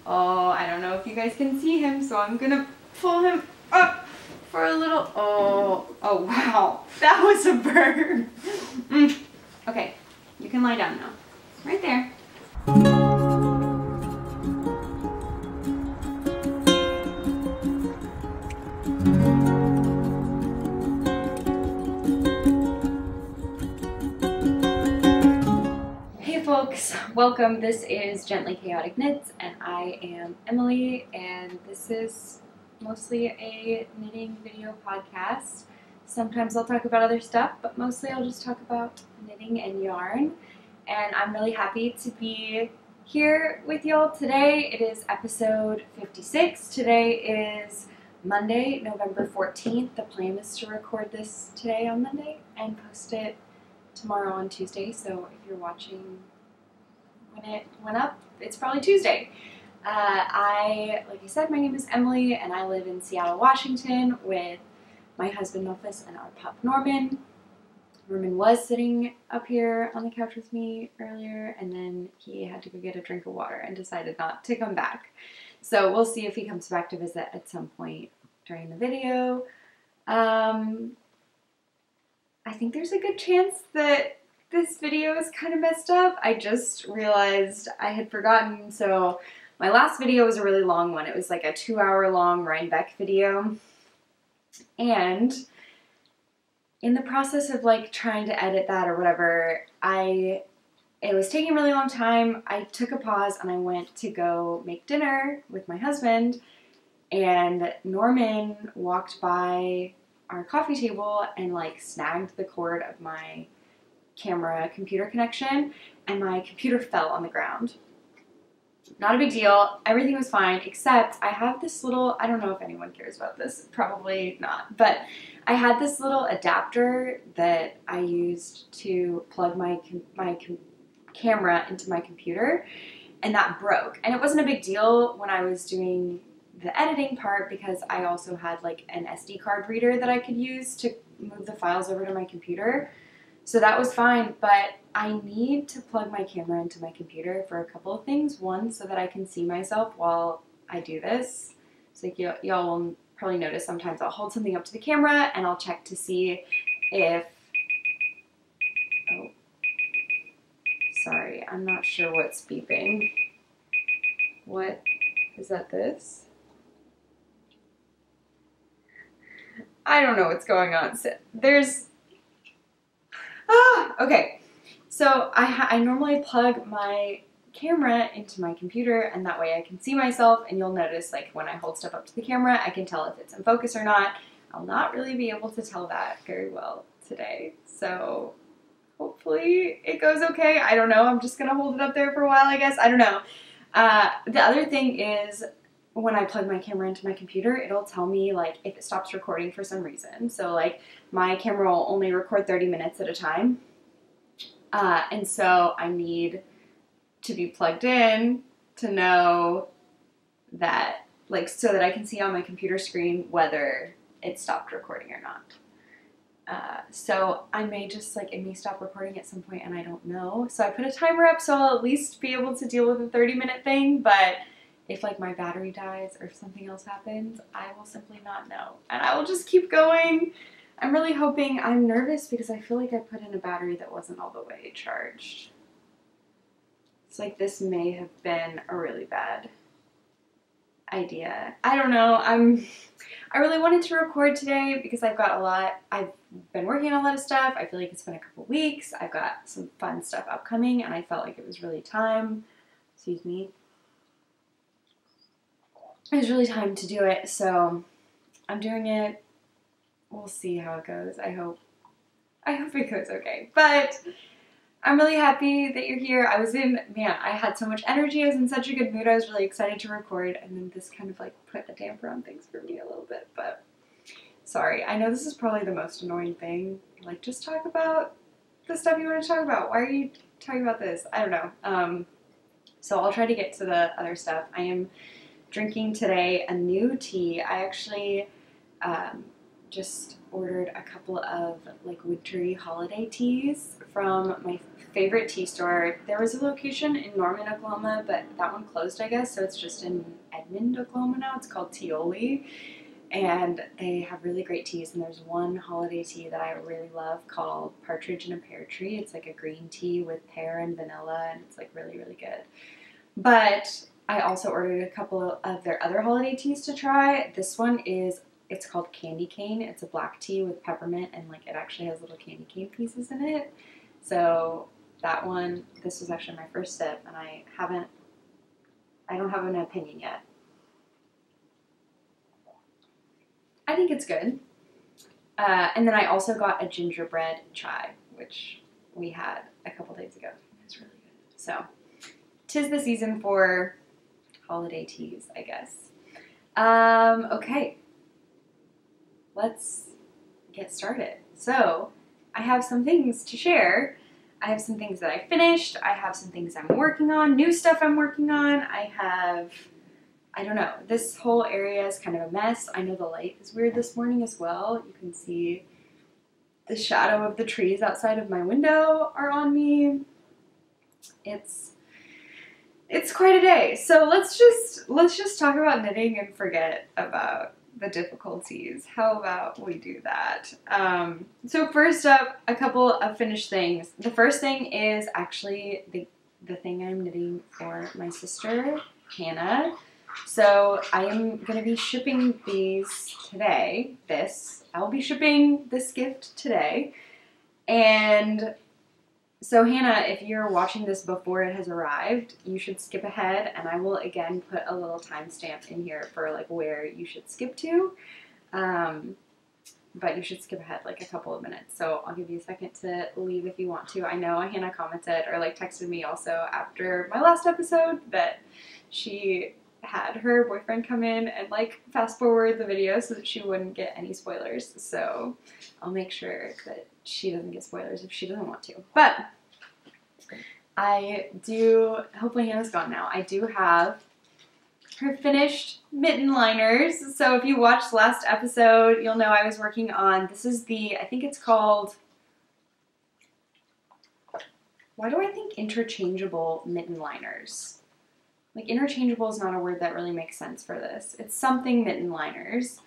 Oh, I don't know if you guys can see him, so I'm gonna pull him up for a little. Oh wow, that was a burn. Okay, you can lie down now. Right there. Hey folks, welcome. This is Gently Chaotic Knits, and I am Emily, and this is mostly a knitting video podcast. Sometimes I'll talk about other stuff, but mostly I'll just talk about knitting and yarn. And I'm really happy to be here with y'all today. It is episode 56. Today is Monday, November 14th. The plan is to record this today on Monday and post it tomorrow on Tuesday. So if you're watching when it went up, it's probably Tuesday. Like I said, my name is Emily, and I live in Seattle, Washington with my husband Memphis and our pup Norman. Norman was sitting up here on the couch with me earlier, and then he had to go get a drink of water and decided not to come back. So we'll see if he comes back to visit at some point during the video. I think there's a good chance that this video is kind of messed up. I just realized I had forgotten, so my last video was a really long one. It was like a 2-hour long Rhinebeck video. And in the process of like trying to edit that or whatever, it was taking a really long time. I took a pause and I went to go make dinner with my husband, and Norman walked by our coffee table and like snagged the cord of my camera computer connection, and my computer fell on the ground. Not a big deal. Everything was fine, except I have this little, I don't know if anyone cares about this, probably not, but I had this little adapter that I used to plug my camera into my computer, and that broke. And it wasn't a big deal when I was doing the editing part, because I also had like an SD card reader that I could use to move the files over to my computer. So that was fine, but I need to plug my camera into my computer for a couple of things. One, so that I can see myself while I do this. So y'all will probably notice sometimes I'll hold something up to the camera and I'll check to see if, oh, sorry, I'm not sure what's beeping. What, is that this? I don't know what's going on. So okay. So I normally plug my camera into my computer, and that way I can see myself, and you'll notice like when I hold stuff up to the camera, I can tell if it's in focus or not. I'll not really be able to tell that very well today. So hopefully it goes okay. I don't know. I'm just going to hold it up there for a while, I guess. I don't know. The other thing is, when I plug my camera into my computer, it'll tell me like if it stops recording for some reason. So like my camera will only record 30 minutes at a time. And so I need to be plugged in to know that, like, so that I can see on my computer screen whether it stopped recording or not. So I may just like, it may stop recording at some point and I don't know. So I put a timer up so I'll at least be able to deal with a 30-minute thing, but if like my battery dies or if something else happens, I will simply not know. And I will just keep going. I'm really hoping. I'm nervous because I feel like I put in a battery that wasn't all the way charged. It's like this may have been a really bad idea. I don't know. I really wanted to record today because I've been working on a lot of stuff. I feel like it's been a couple weeks. I've got some fun stuff upcoming, and I felt like it was really time. Excuse me. It was really time to do it, so I'm doing it. We'll see how it goes. I hope it goes okay. But I'm really happy that you're here. I had so much energy. I was in such a good mood. I was really excited to record, and then this kind of like put a damper on things for me a little bit, but sorry. I know this is probably the most annoying thing. Like, just talk about the stuff you want to talk about. Why are you talking about this? I don't know. So I'll try to get to the other stuff. I am drinking today a new tea. I actually just ordered a couple of like wintry holiday teas from my favorite tea store. There was a location in Norman, Oklahoma, but that one closed, I guess, so it's just in Edmond, Oklahoma now. It's called Tioli, and they have really great teas, and there's one holiday tea that I really love called Partridge in a Pear Tree. It's like a green tea with pear and vanilla, and it's like really, really good. But I also ordered a couple of their other holiday teas to try. This one is, it's called Candy Cane. It's a black tea with peppermint, and like it actually has little candy cane pieces in it. So that one, this was actually my first sip, and I don't have an opinion yet. I think it's good. And then I also got a gingerbread chai, which we had a couple days ago. It's really good. So 'tis the season for holiday teas, I guess. Okay. Let's get started. So I have some things to share. I have some things that I finished. I have some things I'm working on, new stuff I'm working on. I don't know, this whole area is kind of a mess. I know the light is weird this morning as well. You can see the shadow of the trees outside of my window are on me. It's quite a day. So let's just talk about knitting and forget about the difficulties. How about we do that? So first up, a couple of finished things. The first thing is actually the thing I'm knitting for my sister, Hannah. So I am going to be shipping these today. I'll be shipping this gift today. And so Hannah, if you're watching this before it has arrived, you should skip ahead, and I will again put a little timestamp in here for like where you should skip to. But you should skip ahead like a couple of minutes. So I'll give you a second to leave if you want to. I know Hannah commented or like texted me also after my last episode that she had her boyfriend come in and like fast forward the video so that she wouldn't get any spoilers. So I'll make sure that she doesn't get spoilers if she doesn't want to. But I do, hopefully Hannah's gone now, I do have her finished mitten liners. So if you watched last episode, you'll know I was working on, this is the, I think it's called, why do I think interchangeable mitten liners? Like interchangeable is not a word that really makes sense for this. It's something mitten liners.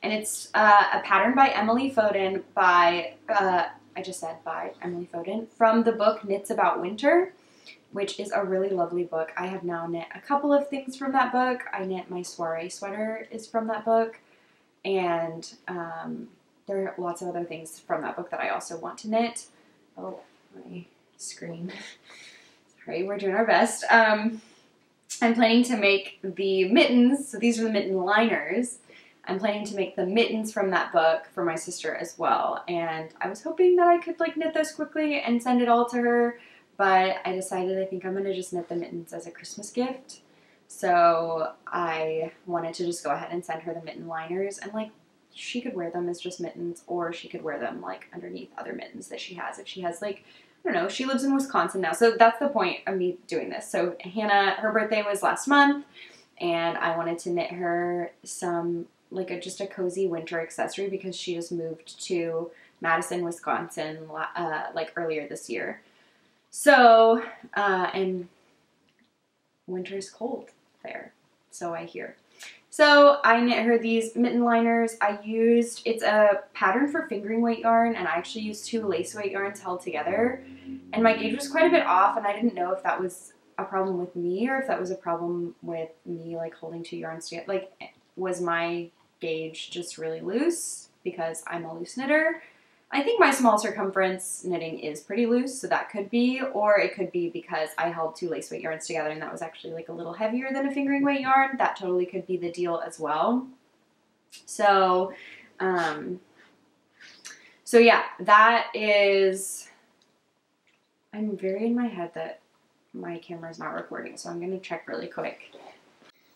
And it's a pattern by Emily Foden by, I just said by Emily Foden, from the book Knits About Winter, which is a really lovely book. I have now knit a couple of things from that book. I knit my soiree sweater is from that book. And there are lots of other things from that book that I also want to knit. Oh, my screen. Sorry, we're doing our best. I'm planning to make the mittens, so these are the mitten liners. I'm planning to make the mittens from that book for my sister as well. And I was hoping that I could like knit those quickly and send it all to her, but I decided I think I'm gonna just knit the mittens as a Christmas gift. So I wanted to just go ahead and send her the mitten liners, and like she could wear them as just mittens, or she could wear them like underneath other mittens that she has. If she has like, I don't know, she lives in Wisconsin now, so that's the point of me doing this. So Hannah, her birthday was last month, and I wanted to knit her some, like just a cozy winter accessory because she just moved to Madison, Wisconsin, like earlier this year. So, and winter's cold there, so I hear. So I knit her these mitten liners. It's a pattern for fingering weight yarn, and I actually used 2 lace weight yarns held together. And my gauge was quite a bit off, and I didn't know if that was a problem with me or if that was a problem with me like holding 2 yarns together. Like, was my gauge just really loose because I'm a loose knitter? I think my small circumference knitting is pretty loose, so that could be, or it could be because I held 2 lace weight yarns together and that was actually like a little heavier than a fingering weight yarn. That totally could be the deal as well. So, so yeah, that is, I'm very in my head that my camera's not recording, so I'm gonna check really quick.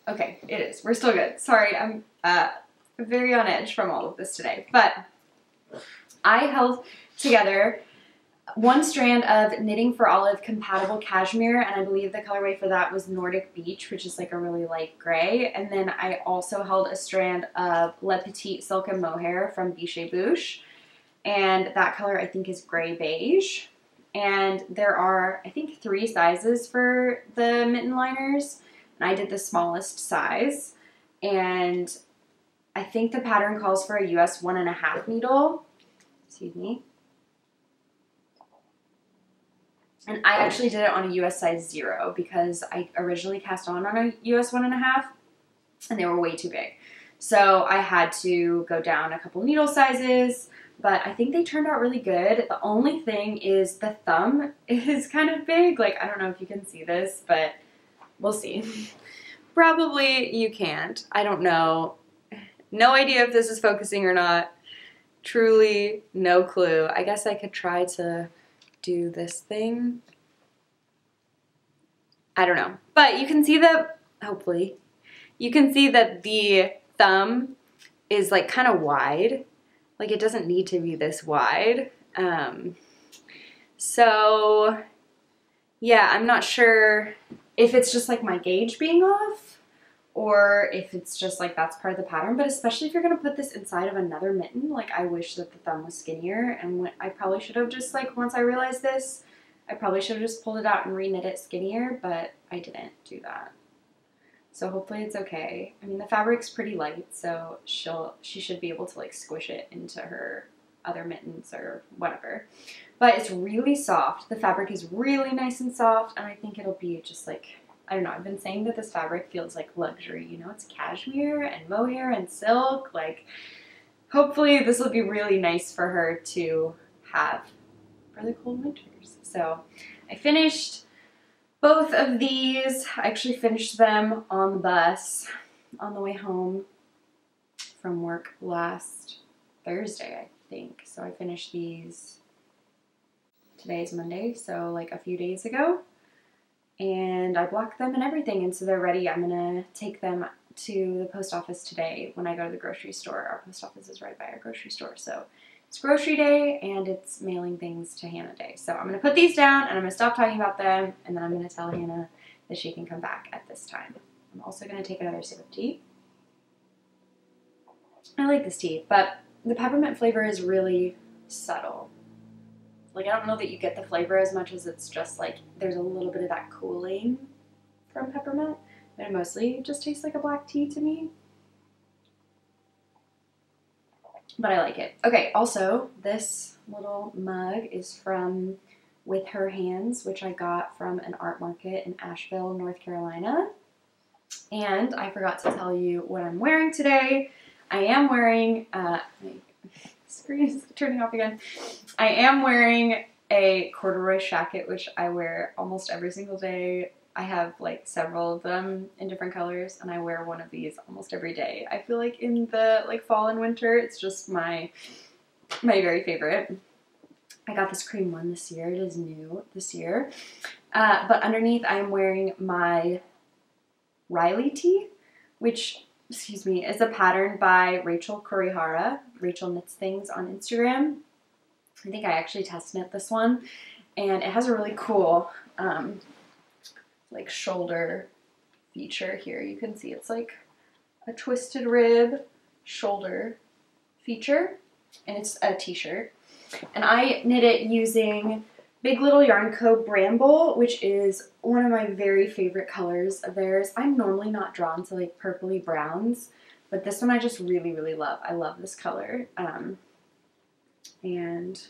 Okay, it is. We're still good. Sorry, I'm very on edge from all of this today, but I held together one strand of Knitting for Olive compatible cashmere, and I believe the colorway for that was Nordic Beach, which is like a really light gray. And then I also held a strand of Le Petit Silk and Mohair from Biches, and that color I think is gray beige. And there are, I think, 3 sizes for the mitten liners, and I did the smallest size. And I think the pattern calls for a US 1.5 needle. Excuse me. And I actually did it on a US size 0 because I originally cast on a US 1.5 and they were way too big. So I had to go down a couple needle sizes, but I think they turned out really good. The only thing is the thumb is kind of big. Like, I don't know if you can see this, but we'll see. Probably you can't. I don't know. No idea if this is focusing or not. Truly no clue. I guess I could try to do this thing. I don't know. But you can see that, hopefully, you can see that the thumb is like kind of wide. Like it doesn't need to be this wide. So yeah, I'm not sure if it's just like my gauge being off or if it's just like that's part of the pattern, but especially if you're gonna put this inside of another mitten, like I wish that the thumb was skinnier, and I probably should have just like, once I realized this, I probably should have just pulled it out and re-knit it skinnier, but I didn't do that. So hopefully it's okay. I mean, the fabric's pretty light, so she should be able to like squish it into her other mittens or whatever. But it's really soft. The fabric is really nice and soft, and I think it'll be just like, I don't know, I've been saying that this fabric feels like luxury. You know, it's cashmere and mohair and silk. Like, hopefully this will be really nice for her to have for the cold winters. So I finished both of these. I actually finished them on the bus on the way home from work last Thursday, I think. So I finished these, today's Monday, so like a few days ago. And I blocked them and everything, and so they're ready. I'm gonna take them to the post office today when I go to the grocery store. Our post office is right by our grocery store, so it's grocery day and it's mailing things to Hannah day. So I'm gonna put these down and I'm gonna stop talking about them, and then I'm gonna tell Hannah that she can come back at this time. I'm also gonna take another sip of tea. I like this tea, but the peppermint flavor is really subtle. Like, I don't know that you get the flavor as much as it's just like, there's a little bit of that cooling from peppermint, but it mostly just tastes like a black tea to me. But I like it. Okay, also, this little mug is from With Her Hands, which I got from an art market in Asheville, North Carolina. And I forgot to tell you what I'm wearing today. I am wearing, screen is turning off again. I am wearing a corduroy jacket, which I wear almost every single day. I have like several of them in different colors, and I wear one of these almost every day. I feel like in the like fall and winter, it's just my very favorite. I got this cream one this year. It is new this year. But underneath I am wearing my Riley tee, which, excuse me, is a pattern by Rachel Corrie. Rachel Knits Things on Instagram. I think I actually test knit this one, and it has a really cool like shoulder feature here. You can see it's like a twisted rib shoulder feature, and it's a t-shirt. And I knit it using Big Little Yarn Co. Bramble, which is one of my very favorite colors of theirs. I'm normally not drawn to like purpley browns, but this one I just really, really love. I love this color. And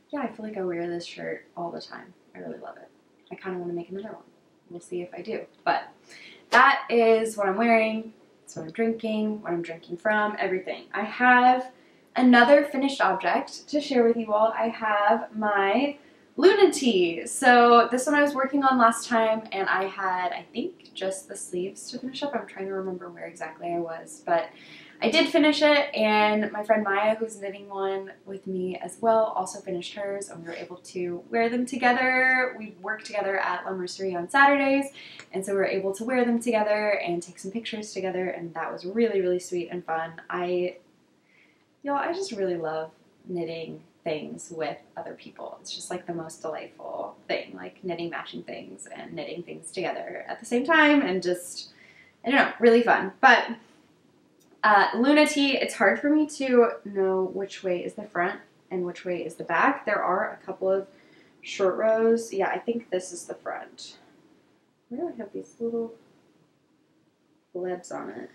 yeah, I feel like I wear this shirt all the time. I really love it. I kind of want to make another one. We'll see if I do. But that is what I'm wearing. That's what I'm drinking, what I'm drinking from, everything. I have another finished object to share with you all. I have my Luna tee. So this one I was working on last time, and I had, I think, just the sleeves to finish up. I'm trying to remember where exactly I was, but I did finish it, and my friend Maya, who's knitting one with me as well, also finished hers, and we were able to wear them together. We work together at La Mercerie on Saturdays, and so we were able to wear them together and take some pictures together, and that was really, really sweet and fun. Y'all, I just really love knitting things with other people. It's just like the most delightful thing, like knitting matching things and knitting things together at the same time, and just, I don't know, really fun. But Lunati, it's hard for me to know which way is the front and which way is the back. There are a couple of short rows. Yeah, I think this is the front. Where do I have these little blebs on it?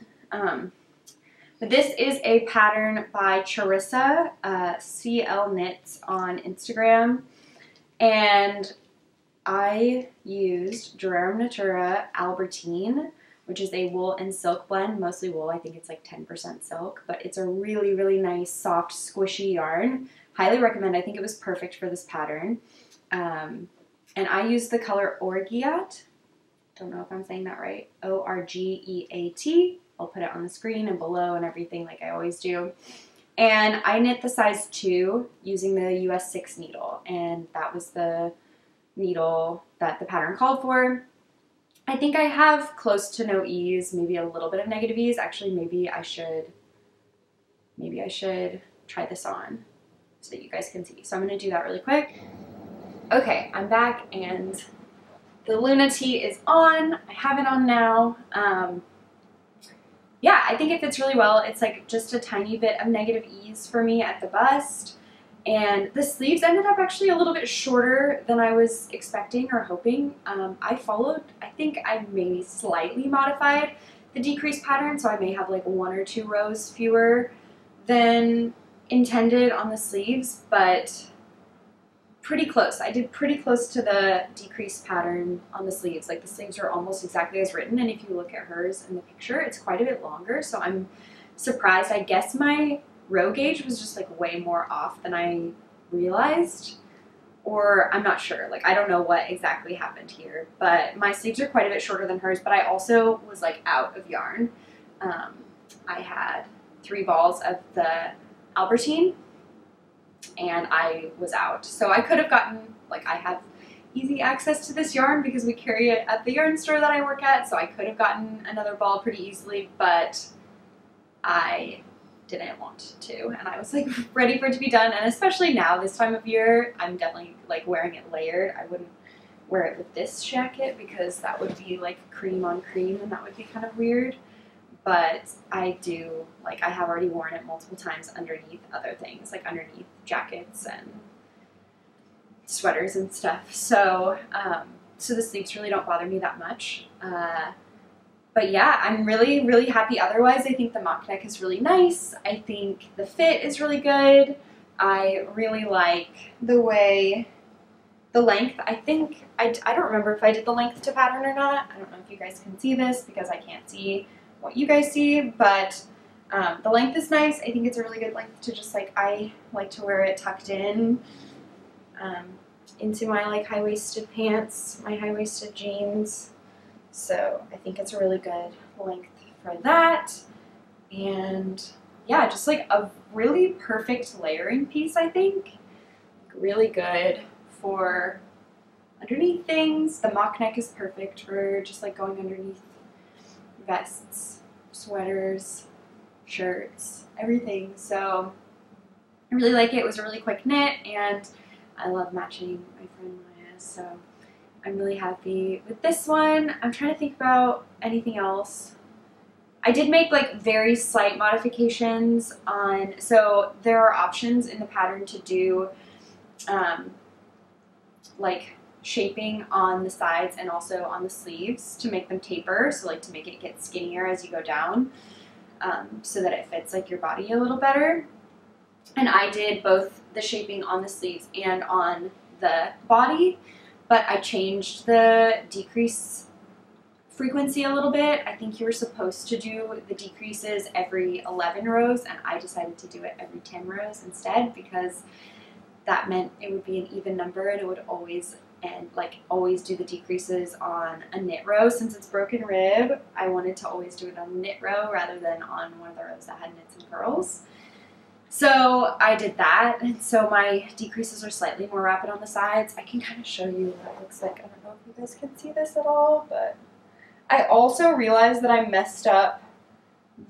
But this is a pattern by Charissa, CL Knits on Instagram, and I used Rerum Natura Albertine, which is a wool and silk blend, mostly wool. I think it's like 10% silk, but it's a really, really nice, soft, squishy yarn. Highly recommend. I think it was perfect for this pattern. And I used the color Orgeat. Don't know if I'm saying that right. Orgeat. I'll put it on the screen and below and everything like I always do. And I knit the size 2 using the US 6 needle, and that was the needle that the pattern called for. I think I have close to no ease, maybe a little bit of negative ease. Actually, maybe I should try this on so that you guys can see. So I'm going to do that really quick. Okay, I'm back and the Lunati is on. I have it on now. Yeah, I think it fits really well. It's like just a tiny bit of negative ease for me at the bust. And the sleeves ended up actually a little bit shorter than I was expecting or hoping. I think I maybe slightly modified the decrease pattern, so I may have like 1 or 2 rows fewer than intended on the sleeves, but pretty close. I did pretty close to the decrease pattern on the sleeves. Like the sleeves are almost exactly as written, and if you look at hers in the picture, it's quite a bit longer, so I'm surprised. I guess my row gauge was just like way more off than I realized, or I'm not sure. Like I don't know what exactly happened here, but my sleeves are quite a bit shorter than hers, but I also was like out of yarn. I had 3 balls of the Albertine and I was out. So I could have gotten, like I have easy access to this yarn because we carry it at the yarn store that I work at, so I could have gotten another ball pretty easily, but I didn't want to, and I was like ready for it to be done. And especially now, this time of year, I'm definitely like wearing it layered. I wouldn't wear it with this jacket because that would be like cream on cream and that would be kind of weird. But I do, like I have already worn it multiple times underneath other things, like underneath jackets and sweaters and stuff. So, so the sleeves really don't bother me that much. But yeah, I'm really, really happy otherwise. I think the mock neck is really nice. I think the fit is really good. I really like the way, the length. I think, I don't remember if I did the length to pattern or not. I don't know if you guys can see this because I can't see what you guys see, but the length is nice. I think it's a really good length to just like, I like to wear it tucked in into my like high-waisted pants, my high-waisted jeans. So I think it's a really good length for that. And yeah, just like a really perfect layering piece, I think. Really good for underneath things. The mock neck is perfect for just like going underneath vests, sweaters, shirts, everything. So I really like it. It was a really quick knit, and I love matching my friend Maya, so I'm really happy with this one. I'm trying to think about anything else. I did make like very slight modifications on, so there are options in the pattern to do like shaping on the sides and also on the sleeves to make them taper, so like to make it get skinnier as you go down, so that it fits like your body a little better. And I did both the shaping on the sleeves and on the body, but I changed the decrease frequency a little bit. I think you were supposed to do the decreases every 11 rows, and I decided to do it every 10 rows instead because that meant it would be an even number and it would always end, like always do the decreases on a knit row. Since it's broken rib, I wanted to always do it on a knit row rather than on one of the rows that had knits and purls. So I did that, and so my decreases are slightly more rapid on the sides. I can kind of show you what it looks like. I don't know if you guys can see this at all, but I also realized that I messed up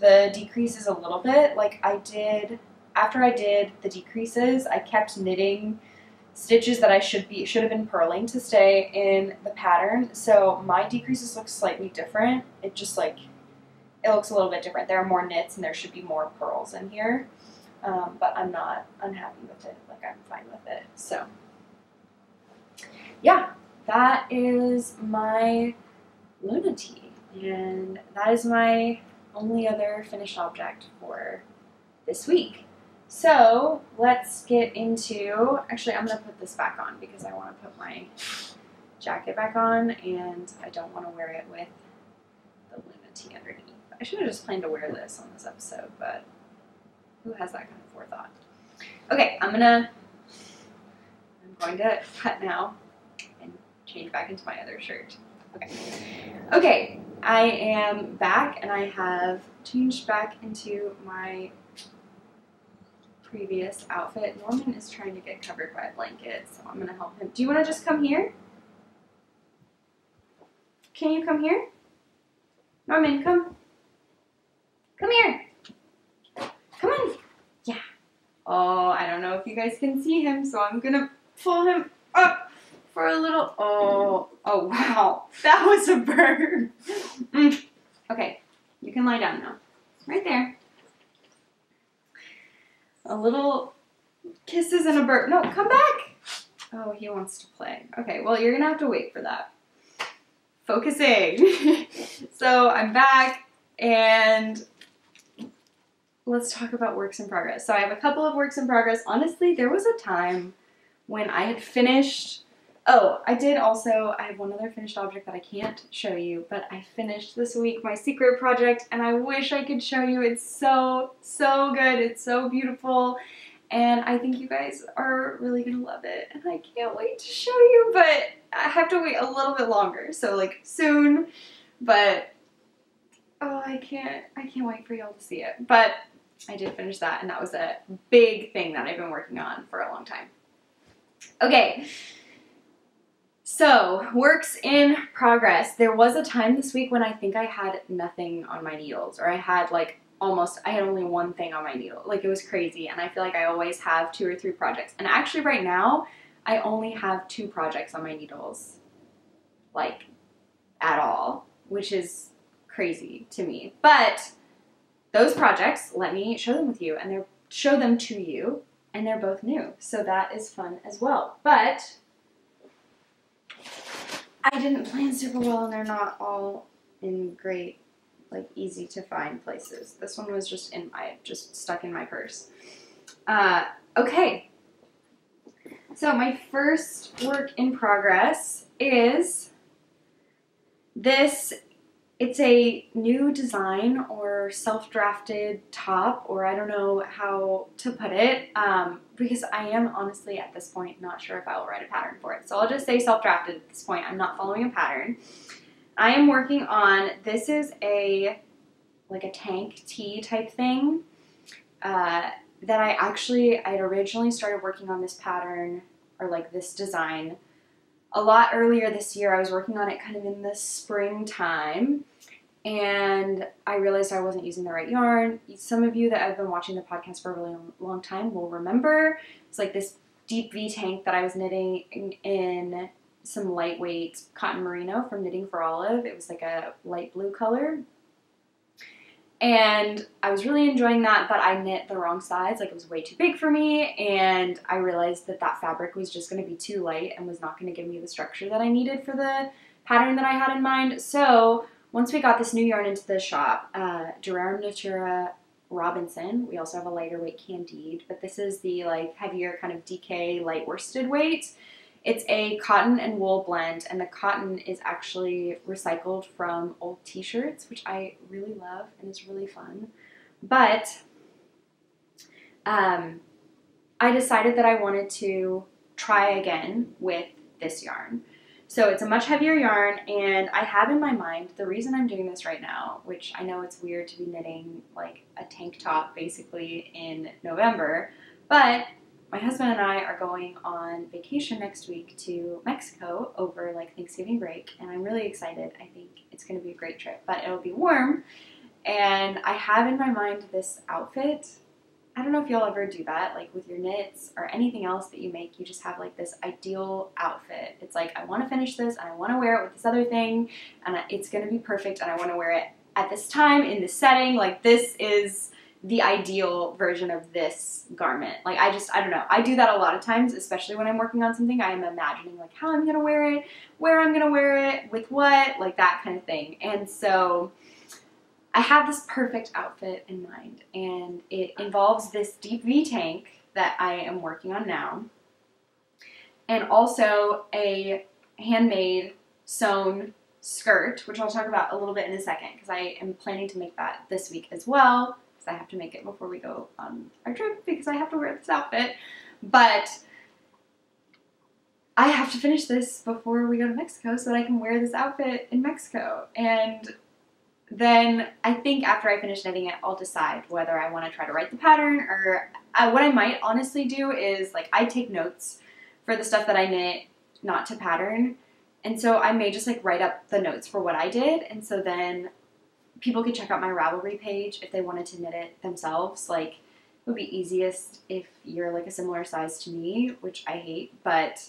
the decreases a little bit. Like I did after I did the decreases, I kept knitting stitches that I should have been purling to stay in the pattern. So my decreases look slightly different. It just like, it looks a little bit different. There are more knits and there should be more purls in here. But I'm not unhappy with it. Like, I'm fine with it. So yeah, that is my Luna tee. And that is my only other finished object for this week. So let's get into, actually I'm going to put this back on because I want to put my jacket back on and I don't want to wear it with the Luna tee underneath. I should have just planned to wear this on this episode, but who has that kind of forethought? Okay, I'm going to cut now and change back into my other shirt. Okay, I am back and I have changed back into my previous outfit. Norman is trying to get covered by a blanket, so I'm going to help him. Do you want to just come here? Can you come here? Norman, come. Come here. Come on. Yeah. Oh, I don't know if you guys can see him, so I'm going to pull him up for a little. Oh wow. That was a bird. Okay, you can lie down now. Right there. A little kisses and a bird. No, come back. Oh, he wants to play. Okay, well, you're going to have to wait for that. Focusing. So I'm back and let's talk about works in progress. So I have a couple of works in progress. Honestly, there was a time when I had finished. Oh, I have one other finished object that I can't show you, but I finished this week my secret project and I wish I could show you. It's so, so good. It's so beautiful. And I think you guys are really going to love it. And I can't wait to show you, but I have to wait a little bit longer. So like soon, but oh, I can't wait for y'all to see it. But I did finish that and that was a big thing that I've been working on for a long time. Okay. So, works in progress. There was a time this week when I think I had nothing on my needles, or I had like I had only one thing on my needle. Like, it was crazy, and I feel like I always have 2 or 3 projects. And actually right now, I only have 2 projects on my needles, like, at all, which is crazy to me. But those projects, let me show them with you, and show them to you, and they're both new. So that is fun as well. But I didn't plan super well and they're not all in great, like, easy to find places. This one was just stuck in my purse. Okay. So my first work in progress is this. It's a new design or self-drafted top, or I don't know how to put it, because I am honestly at this point not sure if I will write a pattern for it. So I'll just say self-drafted at this point. I'm not following a pattern. I am working on, this is like a tank tee type thing that I'd originally started working on this pattern, or like this design, a lot earlier this year. I was working on it kind of in the springtime, and I realized I wasn't using the right yarn. Some of you that have been watching the podcast for a really long time will remember it's like this deep V tank that I was knitting in some lightweight cotton merino from Knitting for Olive. It was like a light blue color. And I was really enjoying that, but I knit the wrong size. Like, it was way too big for me, and I realized that that fabric was just going to be too light and was not going to give me the structure that I needed for the pattern that I had in mind. So once we got this new yarn into the shop, Rerum Natura Robinson, we also have a lighter weight Candide, but this is the like heavier kind of DK light worsted weight. It's a cotton and wool blend, and the cotton is actually recycled from old t-shirts, which I really love and is really fun. But I decided that I wanted to try again with this yarn. So it's a much heavier yarn, and I have in my mind, the reason I'm doing this right now, which I know it's weird to be knitting like a tank top basically in November, but my husband and I are going on vacation next week to Mexico over like Thanksgiving break, and I'm really excited. I think it's going to be a great trip, but it'll be warm, and I have in my mind this outfit, I don't know if you'll ever do that, like with your knits or anything else that you make, you just have like this ideal outfit. It's like, I want to finish this and I want to wear it with this other thing and it's going to be perfect and I want to wear it at this time in this setting. Like this is the ideal version of this garment. Like I don't know. I do that a lot of times, especially when I'm working on something. I am imagining like how I'm going to wear it, where I'm going to wear it, with what, like that kind of thing. And so I have this perfect outfit in mind, and it involves this deep V tank that I am working on now, and also a handmade sewn skirt, which I'll talk about a little bit in a second, because I am planning to make that this week as well, because I have to make it before we go on our trip, because I have to wear this outfit. But I have to finish this before we go to Mexico so that I can wear this outfit in Mexico. And then I think after I finish knitting it, I'll decide whether I want to try to write the pattern, or what I might honestly do is like I take notes for the stuff that I knit not to pattern, and so I may just like write up the notes for what I did, and so then people could check out my Ravelry page if they wanted to knit it themselves. Like it would be easiest if you're like a similar size to me, which I hate, but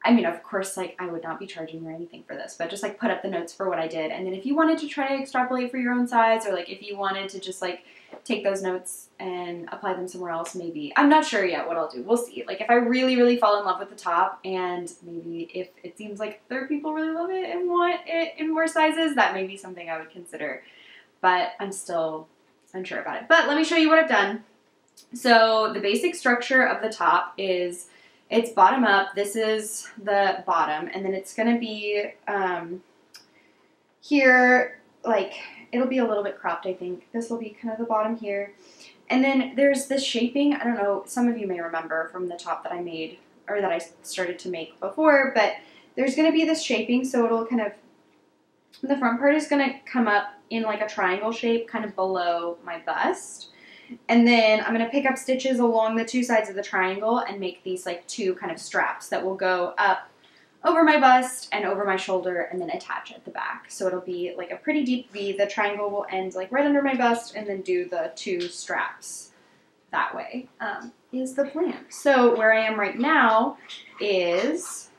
I mean, of course, like, I would not be charging or anything for this, but just, like, put up the notes for what I did. And then if you wanted to try to extrapolate for your own size, or, like, if you wanted to just, like, take those notes and apply them somewhere else, maybe. I'm not sure yet what I'll do. We'll see. Like, if I really, really fall in love with the top, and maybe if it seems like other people really love it and want it in more sizes, that may be something I would consider. But I'm still unsure about it. But let me show you what I've done. So the basic structure of the top is... it's bottom up. This is the bottom, and then it's going to be here, like, it'll be a little bit cropped, I think. This will be kind of the bottom here. And then there's this shaping. I don't know, some of you may remember from the top that I made, or that I started to make before, but there's going to be this shaping, so it'll kind of, the front part is going to come up in like a triangle shape kind of below my bust. And then I'm going to pick up stitches along the two sides of the triangle and make these like two kind of straps that will go up over my bust and over my shoulder and then attach at the back. So it'll be like a pretty deep V. The triangle will end like right under my bust and then do the two straps that way, is the plan. So where I am right now is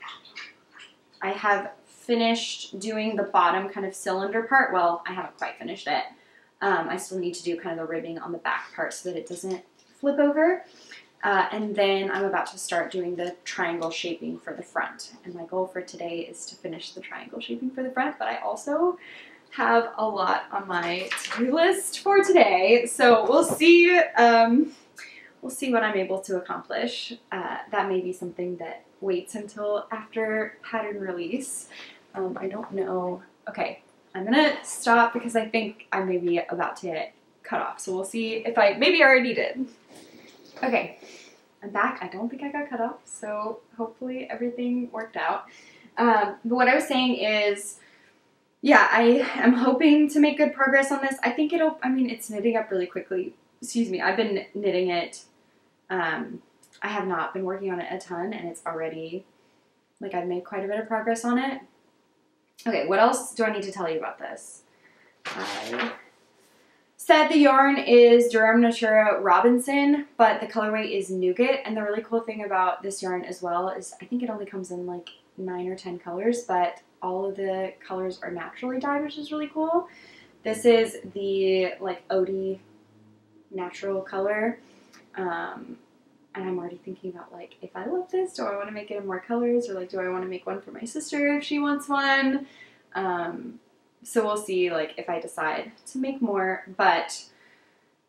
I have finished doing the bottom kind of cylinder part. Well, I haven't quite finished it. I still need to do kind of the ribbing on the back part so that it doesn't flip over. And then I'm about to start doing the triangle shaping for the front. And my goal for today is to finish the triangle shaping for the front, but I also have a lot on my to-do list for today. So we'll see what I'm able to accomplish. That may be something that waits until after pattern release. I don't know. Okay. I'm gonna stop because I think I may be about to get cut off. So we'll see if maybe I already did. Okay, I'm back. I don't think I got cut off, so hopefully everything worked out. But what I was saying is, yeah, I am hoping to make good progress on this. I think it's knitting up really quickly. Excuse me, I've been knitting it. I have not been working on it a ton, and it's already, like, I've made quite a bit of progress on it. Okay, what else do I need to tell you about this? I said the yarn is Rerum Natura Robinson, but the colorway is Nougat, and the really cool thing about this yarn as well is I think it only comes in like 9 or 10 colors, but all of the colors are naturally dyed, which is really cool. This is the like Odie natural color, and I'm already thinking about, like, if I love this, do I want to make it in more colors, or, like, do I want to make one for my sister if she wants one? So we'll see, like, if I decide to make more, but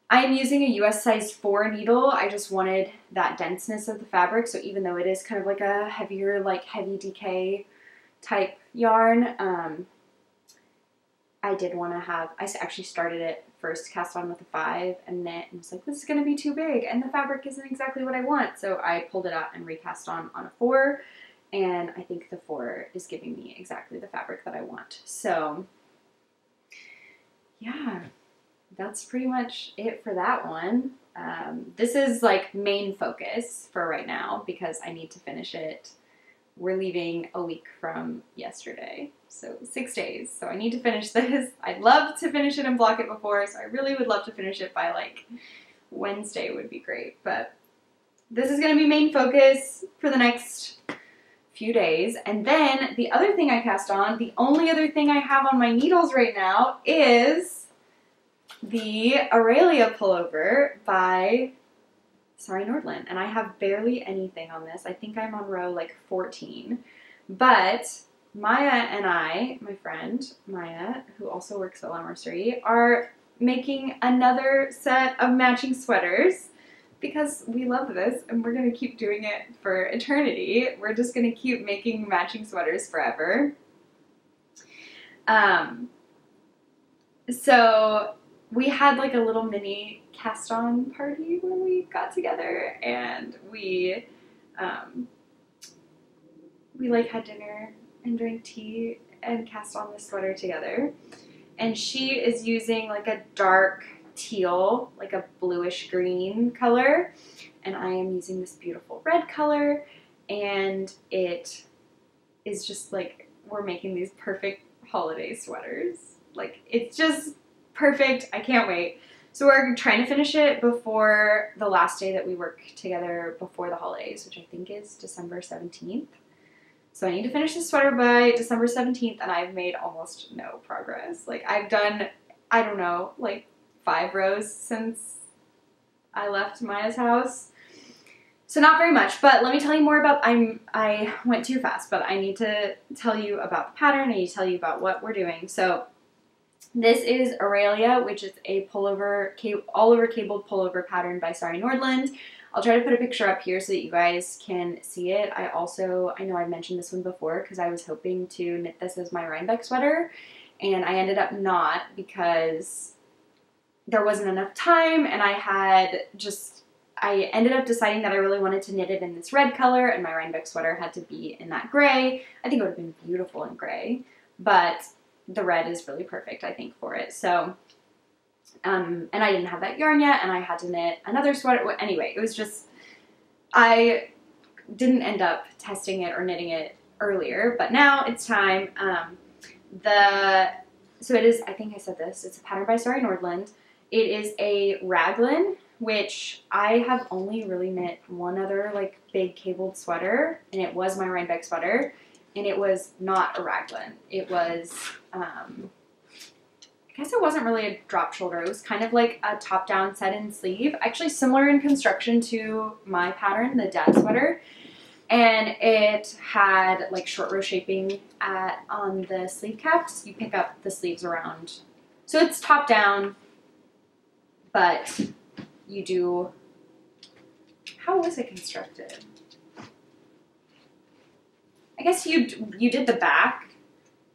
I'm using a US size 4 needle. I just wanted that denseness of the fabric, so even though it is kind of like a heavier, like, heavy DK type yarn, I did want to have, I actually started it first cast on with a 5 and knit, and was like, this is going to be too big and the fabric isn't exactly what I want, so I pulled it out and recast on a 4, and I think the 4 is giving me exactly the fabric that I want. So yeah, that's pretty much it for that one. This is like main focus for right now because I need to finish it. We're leaving a week from yesterday, so 6 days. So I need to finish this. I'd love to finish it and block it before, so I really would love to finish it by like Wednesday would be great, but this is going to be main focus for the next few days. And then the other thing I cast on, the only other thing I have on my needles right now is the Aurelia pullover by Sari Nordlund. And I have barely anything on this. I think I'm on row like 14. But Maya and I, my friend Maya, who also works at La Mercerie, are making another set of matching sweaters because we love this and we're going to keep doing it for eternity. We're just going to keep making matching sweaters forever. So we had like a little mini cast on party when we got together, and we like had dinner and drank tea and cast on this sweater together. And she is using like a dark teal, like a bluish green color, and I am using this beautiful red color, and it is just like we're making these perfect holiday sweaters. Like, it's just perfect. I can't wait. So we're trying to finish it before the last day that we work together before the holidays, which I think is December 17th. So I need to finish this sweater by December 17th, and I've made almost no progress. Like, I've done, I don't know, like 5 rows since I left Maya's house. So not very much, but let me tell you more about, I went too fast, but I need to tell you about the pattern. I need to tell you about what we're doing. So this is Aurelia, which is a pullover, all over cabled pullover pattern by Sari Nordlund. I'll try to put a picture up here so that you guys can see it. I know I mentioned this one before because I was hoping to knit this as my Rhinebeck sweater, and I ended up not because there wasn't enough time, and I ended up deciding that I really wanted to knit it in this red color, and my Rhinebeck sweater had to be in that gray. I think it would have been beautiful in gray, but the red is really perfect, I think, for it. So and I didn't have that yarn yet, and I had to knit another sweater. Anyway, it was just, I didn't end up testing it or knitting it earlier, but now it's time. So it is, I think I said this, it's a pattern by Sari Nordlund. It is a raglan, which I have only really knit one other like big cabled sweater, and it was my Rhinebeck sweater, and it was not a raglan. It was, I guess it wasn't really a drop shoulder. It was kind of like a top-down set-in sleeve, actually similar in construction to my pattern, the dad sweater. And it had like short row shaping on the sleeve caps. You pick up the sleeves around. So it's top-down, but you do, how was it constructed? I guess you did the back,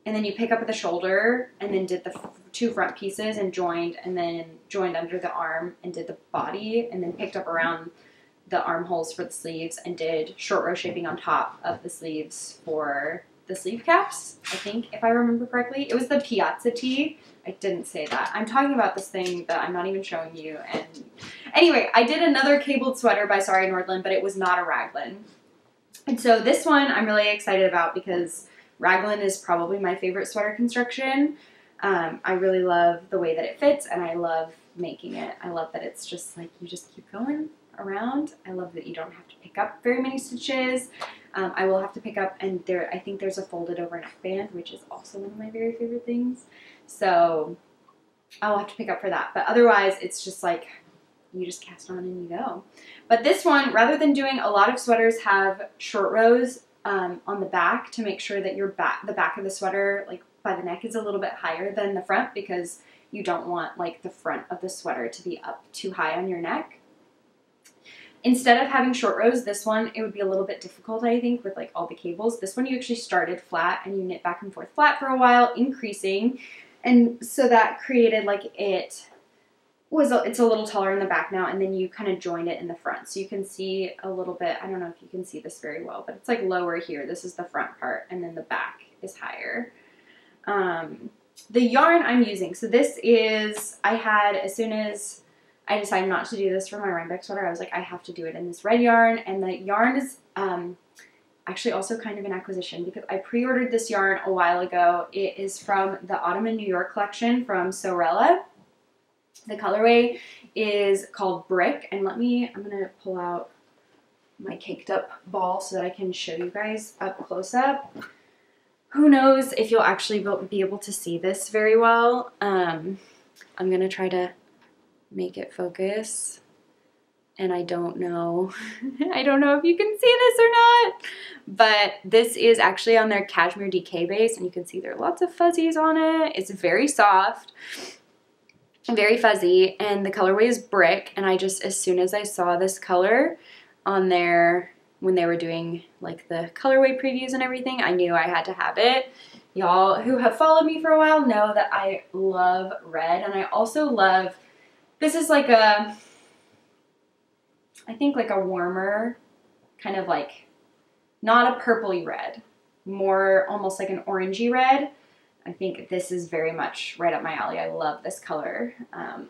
and then you pick up at the shoulder, and then did the 2 front pieces and then joined under the arm and did the body, and then picked up around the armholes for the sleeves and did short row shaping on top of the sleeves for the sleeve caps, I think, if I remember correctly. It was the Piazza tee. I didn't say that. I'm talking about this thing that I'm not even showing you. And anyway, I did another cabled sweater by Sari Nordlund, but it was not a raglan. And so this one I'm really excited about because raglan is probably my favorite sweater construction. I really love the way that it fits, and I love making it. I love that it's just like you just keep going around. I love that you don't have to pick up very many stitches. I will have to pick up, and I think there's a folded over neckband, which is also one of my very favorite things. So I'll have to pick up for that. But otherwise, it's just like you just cast on and you go. But this one, rather than doing, a lot of sweaters have short rows on the back to make sure that the back of the sweater, like by the neck, is a little bit higher than the front, because you don't want like the front of the sweater to be up too high on your neck. Instead of having short rows, this one, it would be a little bit difficult, I think, with like all the cables. This one you actually started flat and you knit back and forth flat for a while, increasing. And so that created like it's a little taller in the back now, and then you kind of join it in the front. So you can see a little bit, I don't know if you can see this very well, but it's like lower here. This is the front part, and then the back is higher. The yarn I'm using, so this is, as soon as I decided not to do this for my Rhinebeck sweater, I was like, I have to do it in this red yarn. And the yarn is actually also kind of an acquisition because I pre-ordered this yarn a while ago. It is from the Autumn in New York collection from Sewrella. The colorway is called Brick, and I'm gonna pull out my caked up ball so that I can show you guys up close up. Who knows if you'll actually be able to see this very well. I'm gonna try to make it focus, and I don't know I don't know if you can see this or not, but this is actually on their Cashmere DK base, and you can see there are lots of fuzzies on it. It's very soft, very fuzzy, and the colorway is Brick. And I just, as soon as I saw this color on there when they were doing like the colorway previews and everything, I knew I had to have it. Y'all who have followed me for a while know that I love red, and I also love, this is like a, I think like a warmer kind of like, not a purpley red, more almost like an orangey red. I think this is very much right up my alley. I love this color.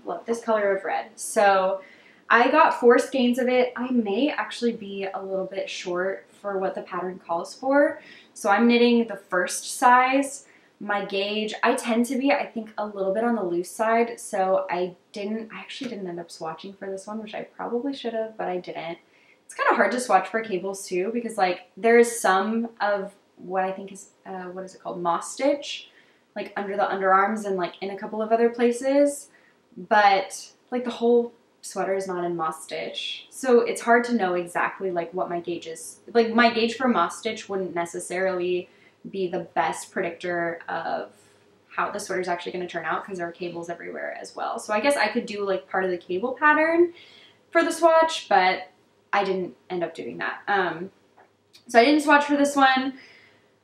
Love this color of red. So I got 4 skeins of it. I may actually be a little bit short for what the pattern calls for. So I'm knitting the first size. My gauge, I tend to be, I think, a little bit on the loose side. So I actually didn't end up swatching for this one, which I probably should have, but I didn't. It's kind of hard to swatch for cables too, because like there is some of what I think is, what is it called? Moss stitch, like under the underarms and like in a couple of other places, but like the whole sweater is not in moss stitch. So it's hard to know exactly like what my gauge is. Like my gauge for moss stitch wouldn't necessarily be the best predictor of how the sweater is actually going to turn out, because there are cables everywhere as well. So I guess I could do like part of the cable pattern for the swatch, but I didn't end up doing that. So I didn't swatch for this one,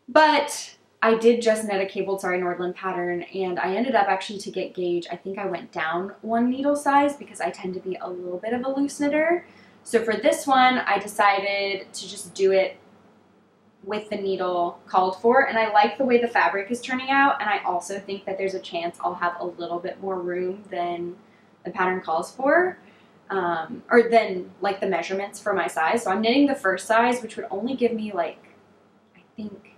but I did just knit a cabled Sari Nordlund pattern, and I ended up actually, to get gauge, I think I went down 1 needle size because I tend to be a little bit of a loose knitter. So for this one, I decided to just do it with the needle called for, and I like the way the fabric is turning out, and I also think that there's a chance I'll have a little bit more room than the pattern calls for, or than like the measurements for my size. So I'm knitting the first size, which would only give me like, I think,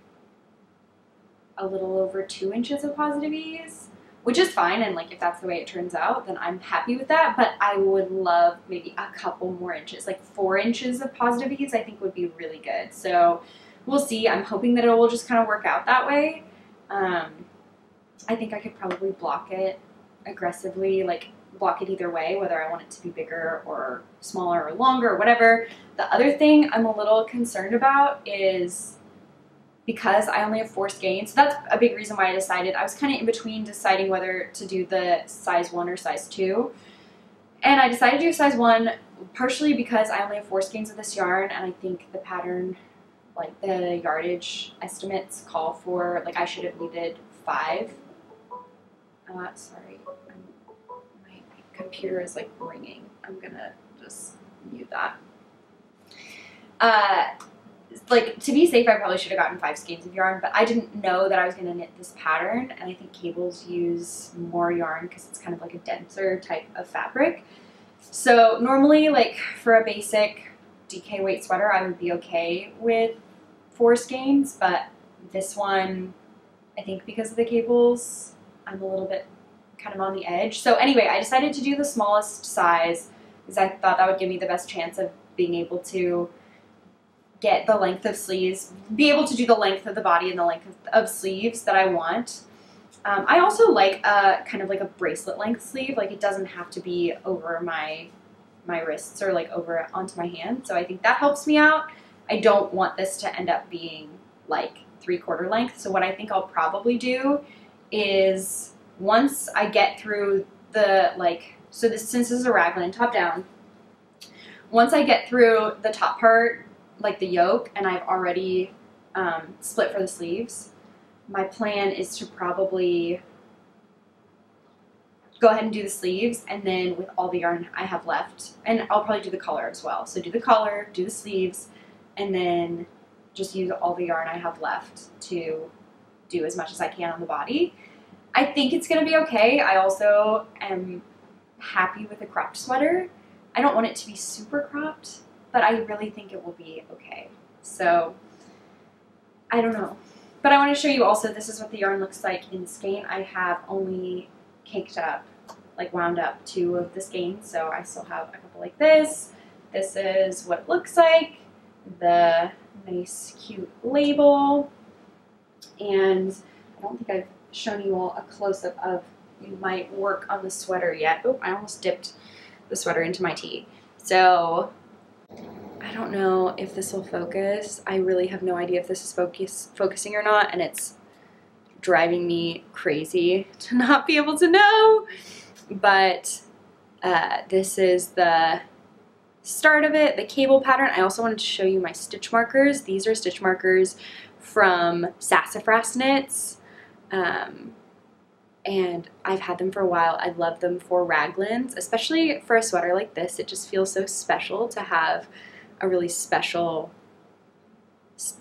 a little over 2 inches of positive ease, which is fine, and like if that's the way it turns out, then I'm happy with that. But I would love maybe a couple more inches, like 4 inches of positive ease I think would be really good. So we'll see. I'm hoping that it will just kind of work out that way. I think I could probably block it aggressively, like block it either way, whether I want it to be bigger or smaller or longer or whatever. The other thing I'm a little concerned about is, because I only have 4 skeins, so that's a big reason why I decided. I was kind of in between deciding whether to do the size 1 or size 2. And I decided to do size 1, partially because I only have 4 skeins of this yarn, and I think the pattern, like the yardage estimates call for, like I should have needed 5. Sorry, my computer is like ringing. I'm gonna just mute that. Like, to be safe, I probably should have gotten 5 skeins of yarn, but I didn't know that I was going to knit this pattern, and I think cables use more yarn because it's kind of like a denser type of fabric. So normally, like, for a basic DK weight sweater, I would be okay with 4 skeins, but this one, I think because of the cables, I'm a little bit kind of on the edge. So anyway, I decided to do the smallest size because I thought that would give me the best chance of being able to get the length of sleeves, be able to do the length of the body and the length of sleeves that I want. I also like a kind of like a bracelet length sleeve. Like, it doesn't have to be over my wrists or like over onto my hand. So I think that helps me out. I don't want this to end up being like 3/4 length. So what I think I'll probably do is, once I get through the, like, so this, since this is a raglan top down, once I get through the top part, like the yoke, and I've already split for the sleeves, my plan is to probably go ahead and do the sleeves, and then with all the yarn I have left, and I'll probably do the collar as well. So do the collar, do the sleeves, and then just use all the yarn I have left to do as much as I can on the body. I think it's going to be okay. I also am happy with a cropped sweater. I don't want it to be super cropped, but I really think it will be okay. So I don't know. But I want to show you also, this is what the yarn looks like in skein. I have only caked up like wound up 2 of the skeins, so I still have a couple like this. This is what it looks like, the nice cute label, and I don't think I've shown you all a close-up of my work on the sweater yet. Oh, I almost dipped the sweater into my tea. So I don't know if this will focus. I really have no idea if this is focusing or not, and it's driving me crazy to not be able to know. But this is the start of it, the cable pattern. I also wanted to show you my stitch markers. These are stitch markers from Sassafras Knits. And I've had them for a while. I love them for raglans, especially for a sweater like this. It just feels so special to have a really special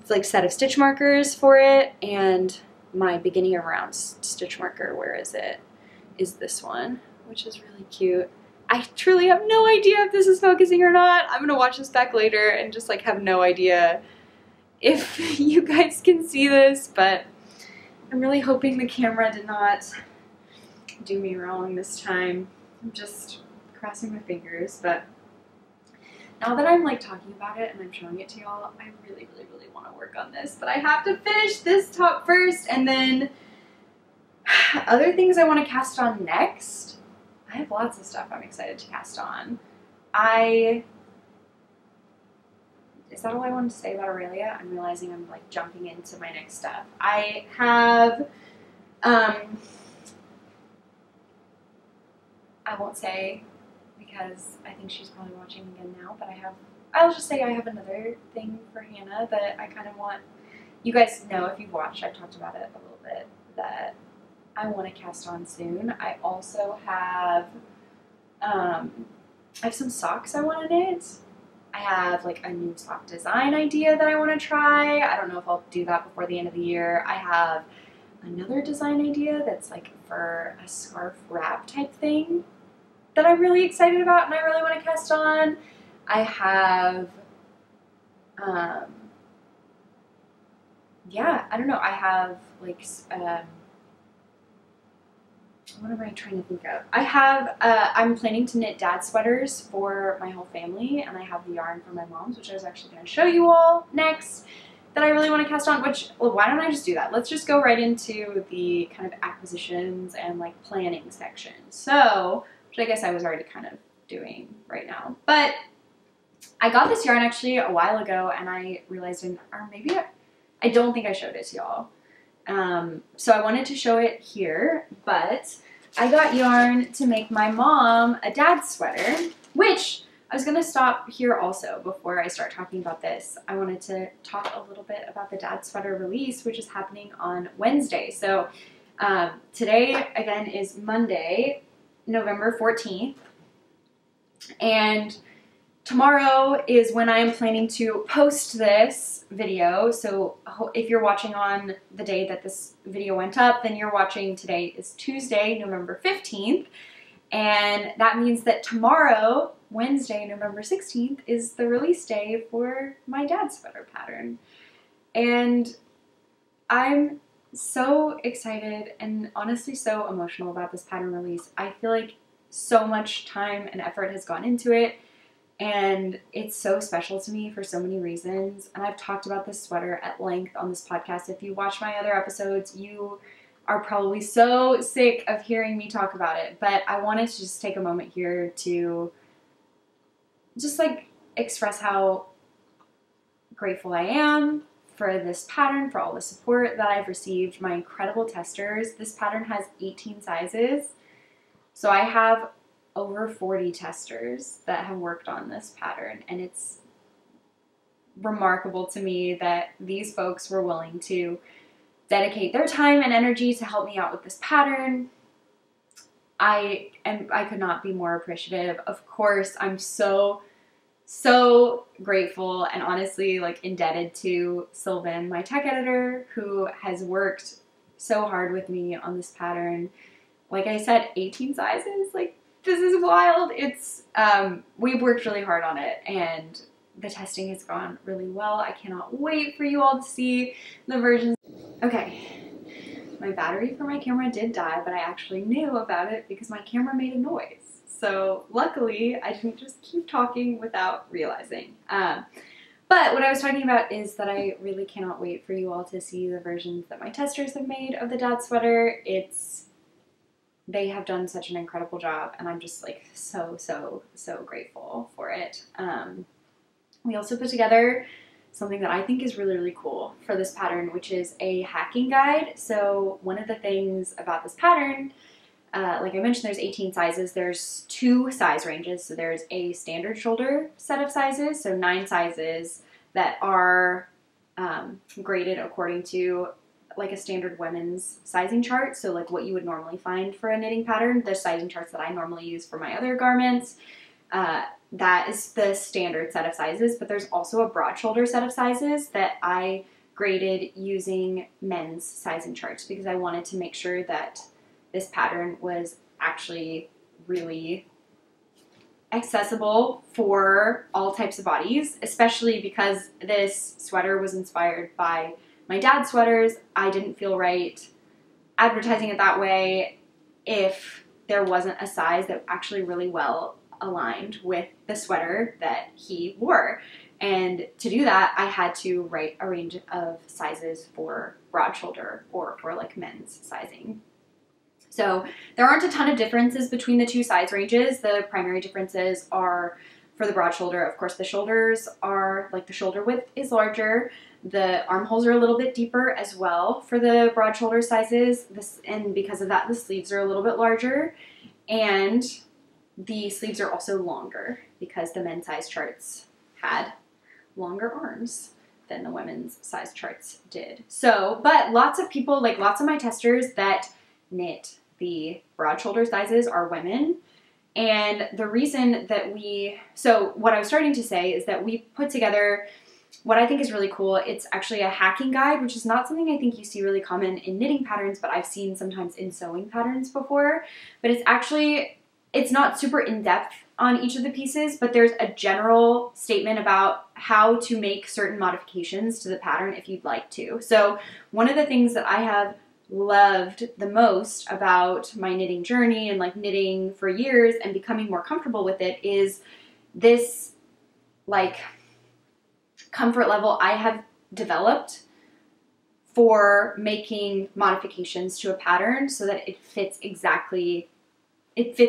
like set of stitch markers for it. And my beginning of round stitch marker, where is it, is this one, which is really cute. I truly have no idea if this is focusing or not. I'm gonna watch this back later and just like have no idea if you guys can see this, but I'm really hoping the camera did not do me wrong this time. I'm just crossing my fingers, but now that I'm like talking about it and I'm showing it to y'all, I really want to work on this, but I have to finish this top first, and then other things I want to cast on next. I have lots of stuff I'm excited to cast on. Is that all I wanted to say about Aurelia? I'm realizing I'm like jumping into my next stuff. I have, I won't say because I think she's probably watching again now, but I'll just say I have another thing for Hannah that I kind of want, you guys know if you've watched, I've talked about it a little bit, that I want to cast on soon. I also have, I have some socks I want to knit. I have like a new sock design idea that I want to try. I don't know if I'll do that before the end of the year. I have another design idea that's like for a scarf wrap type thing that I'm really excited about and I really want to cast on. I have, yeah, I don't know. I have like, what am I trying to think of? I have, I'm planning to knit dad sweaters for my whole family, and I have the yarn for my mom's, which I was actually going to show you all next, that I really want to cast on, which, well, why don't I just do that? Let's just go right into the kind of acquisitions and like planning section. So, which I guess I was already kind of doing right now, but I got this yarn actually a while ago, and I realized, or maybe I don't think I showed it to y'all. So I wanted to show it here, but I got yarn to make my mom a dad sweater, which I was going to stop here also before I start talking about this. I wanted to talk a little bit about the dad sweater release, which is happening on Wednesday. So today, again, is Monday, November 14th, and tomorrow is when I am planning to post this video. So if you're watching on the day that this video went up, then you're watching, today is Tuesday, November 15th. And that means that tomorrow, Wednesday, November 16th, is the release day for my dad sweater pattern. And I'm so excited and honestly so emotional about this pattern release. I feel like so much time and effort has gone into it, and it's so special to me for so many reasons. And I've talked about this sweater at length on this podcast. If you watch my other episodes, you are probably so sick of hearing me talk about it. But I wanted to just take a moment here to just like express how grateful I am for this pattern, for all the support that I've received, my incredible testers. This pattern has 18 sizes. So I have over 40 testers that have worked on this pattern, and it's remarkable to me that these folks were willing to dedicate their time and energy to help me out with this pattern. I could not be more appreciative. Of course, I'm so grateful and honestly like indebted to Sylvan, my tech editor, who has worked so hard with me on this pattern. Like I said, 18 sizes, like this is wild. It's, we've worked really hard on it, and the testing has gone really well. I cannot wait for you all to see the versions. Okay, my battery for my camera did die, but I actually knew about it because my camera made a noise. So luckily, I didn't just keep talking without realizing. But what I was talking about is that I really cannot wait for you all to see the versions that my testers have made of the dad sweater. They have done such an incredible job, and I'm just like so grateful for it. We also put together something that I think is really cool for this pattern, which is a hacking guide. So one of the things about this pattern, like I mentioned, there's 18 sizes. There's 2 size ranges. So there's a standard shoulder set of sizes, so 9 sizes that are graded according to like a standard women's sizing chart. So like what you would normally find for a knitting pattern, the sizing charts that I normally use for my other garments. That is the standard set of sizes, but there's also a broad shoulder set of sizes that I graded using men's sizing charts because I wanted to make sure that this pattern was actually really accessible for all types of bodies, especially because this sweater was inspired by my dad's sweaters. I didn't feel right advertising it that way if there wasn't a size that actually really well aligned with the sweater that he wore. And to do that, I had to write a range of sizes for broad shoulder or for like men's sizing. So there aren't a ton of differences between the 2 size ranges. The primary differences are for the broad shoulder, of course, the shoulders are like the shoulder width is larger. The armholes are a little bit deeper as well for the broad shoulder sizes. And because of that, the sleeves are a little bit larger. And the sleeves are also longer because the men's size charts had longer arms than the women's size charts did. So, but lots of people, like lots of my testers that knit the broad shoulder sizes are women. And the reason that so what I was starting to say is that we put together what I think is really cool. It's actually a hacking guide, which is not something I think you see really common in knitting patterns, but I've seen sometimes in sewing patterns before. But it's not super in-depth on each of the pieces, but there's a general statement about how to make certain modifications to the pattern if you'd like to. So one of the things that I have loved the most about my knitting journey and like knitting for years and becoming more comfortable with it is this like comfort level I have developed for making modifications to a pattern so that it fits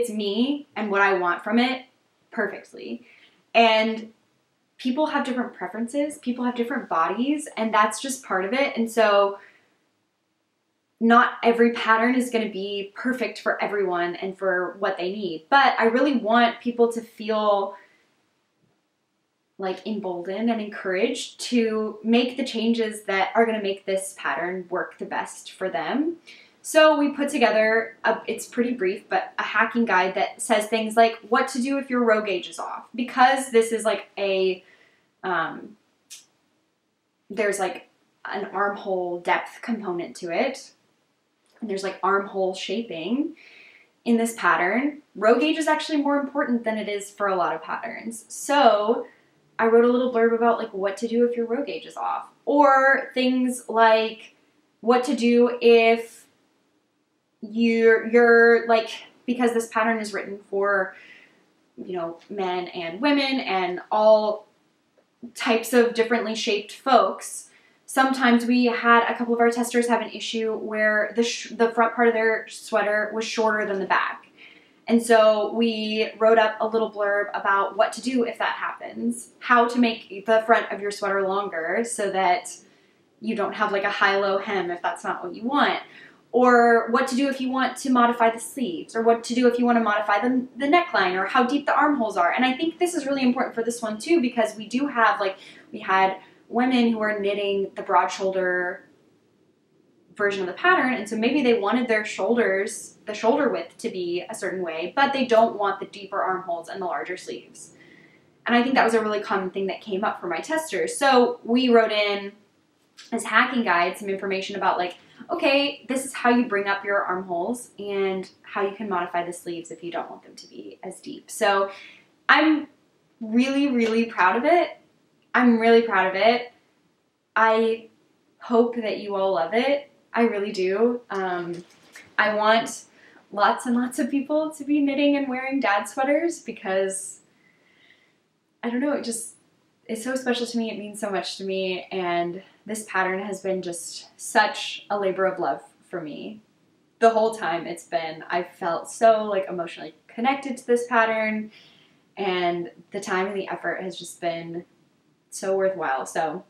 me and what I want from it perfectly. And people have different preferences, people have different bodies, and that's just part of it. And so not every pattern is going to be perfect for everyone and for what they need. But I really want people to feel like emboldened and encouraged to make the changes that are going to make this pattern work the best for them. So we put together, it's pretty brief, but a hacking guide that says things like what to do if your row gauge is off. Because this is like there's like an armhole depth component to it. And there's like armhole shaping in this pattern. Row gauge is actually more important than it is for a lot of patterns. So I wrote a little blurb about like what to do if your row gauge is off. Or things like what to do if you're like, because this pattern is written for, you know, men and women and all types of differently shaped folks. Sometimes we had a couple of our testers have an issue where the front part of their sweater was shorter than the back. And so we wrote up a little blurb about what to do if that happens, how to make the front of your sweater longer so that you don't have like a high-low hem if that's not what you want, or what to do if you want to modify the sleeves, or what to do if you want to modify the neckline, or how deep the armholes are. And I think this is really important for this one too, because we do have like, we had women who are knitting the broad shoulder version of the pattern, and so maybe they wanted their shoulders, the shoulder width to be a certain way, but they don't want the deeper armholes and the larger sleeves. And I think that was a really common thing that came up for my testers. So we wrote in this hacking guide some information about like, okay, this is how you bring up your armholes and how you can modify the sleeves if you don't want them to be as deep. So I'm really proud of it. I'm really proud of it. I hope that you all love it. I really do. I want lots and lots of people to be knitting and wearing dad sweaters because, I don't know, it's so special to me. It means so much to me, and this pattern has been just such a labor of love for me. The whole time I've felt so like emotionally connected to this pattern, and the time and the effort has just been so worthwhile. So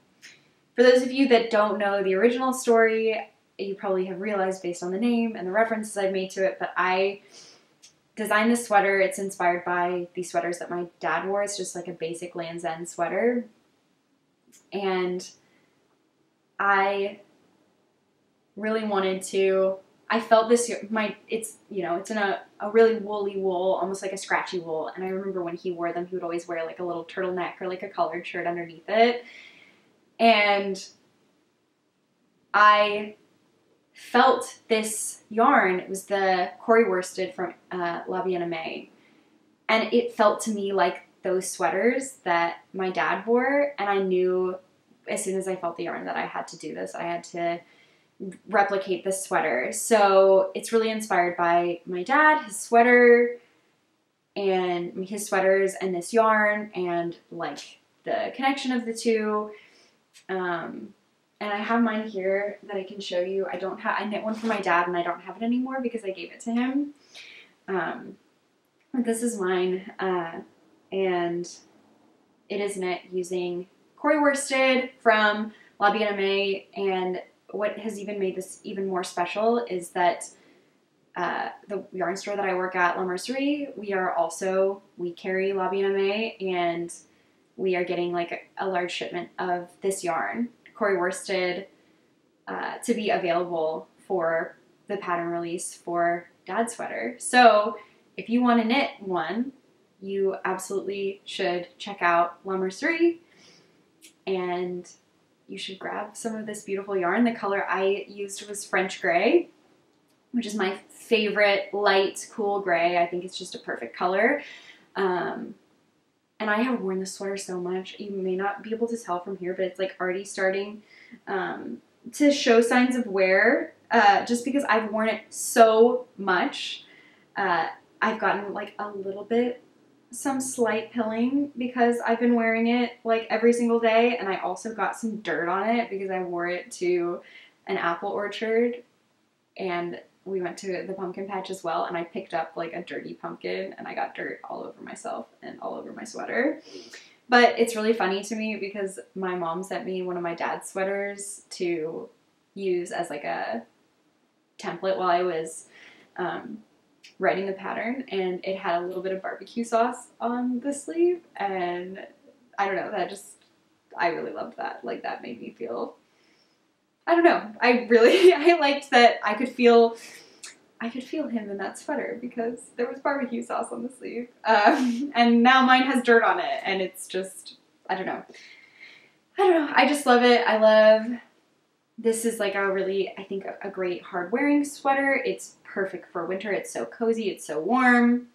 for those of you that don't know the original story, you probably have realized based on the name and the references I've made to it, but I designed this sweater. It's inspired by the sweaters that my dad wore. It's just like a basic Land's End sweater. And I really wanted to, I felt this, it's in a really woolly wool, almost like a scratchy wool. And I remember when he wore them, he would always wear like a little turtleneck or like a collared shirt underneath it. And I felt this yarn. It was the Corrie worsted from La Bien-Aimée. And it felt to me like those sweaters that my dad wore. And I knew as soon as I felt the yarn that I had to do this. I had to replicate this sweater. So it's really inspired by my dad, his sweater, and his sweaters and this yarn, and like the connection of the two. And I have mine here that I can show you. I knit one for my dad and I don't have it anymore because I gave it to him. This is mine, and it is knit using Corrie worsted from La Bien-Aimée. And what has even made this even more special is that the yarn store that I work at, La Mercerie, we carry La Bien-Aimée, and we are getting like a large shipment of this yarn, Corrie worsted, to be available for the pattern release for Dad's sweater. So if you want to knit one, you absolutely should check out La Mercerie, and you should grab some of this beautiful yarn. The color I used was French gray, which is my favorite light, cool gray. I think it's just a perfect color. And I have worn this sweater so much. You may not be able to tell from here, but it's like already starting to show signs of wear, just because I've worn it so much. I've gotten like a little bit, some slight pilling because I've been wearing it like every single day, and I also got some dirt on it because I wore it to an apple orchard, and we went to the pumpkin patch as well, and I picked up like a dirty pumpkin, and I got dirt all over myself and all over my sweater. But it's really funny to me because my mom sent me one of my dad's sweaters to use as like a template while I was writing the pattern, and it had a little bit of barbecue sauce on the sleeve, and I don't know, I really loved that. Like, that made me feel, I don't know, I liked that I could feel him in that sweater because there was barbecue sauce on the sleeve. And now mine has dirt on it, and it's just, I don't know. I just love it. This is like I think a great hard wearing sweater. It's perfect for winter. It's so cozy. It's so warm.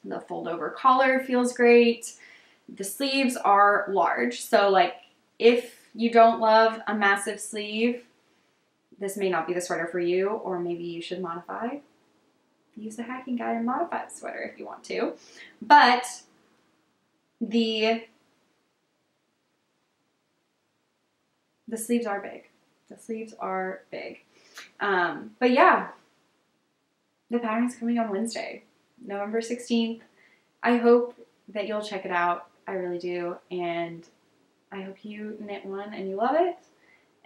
The fold over collar feels great. The sleeves are large. So like, if you don't love a massive sleeve, this may not be the sweater for you, or maybe you should use the hacking guide and modify the sweater if you want to. But the sleeves are big. The sleeves are big. But yeah, the pattern is coming on Wednesday, November 16th. I hope that you'll check it out. I really do. And I hope you knit one and you love it.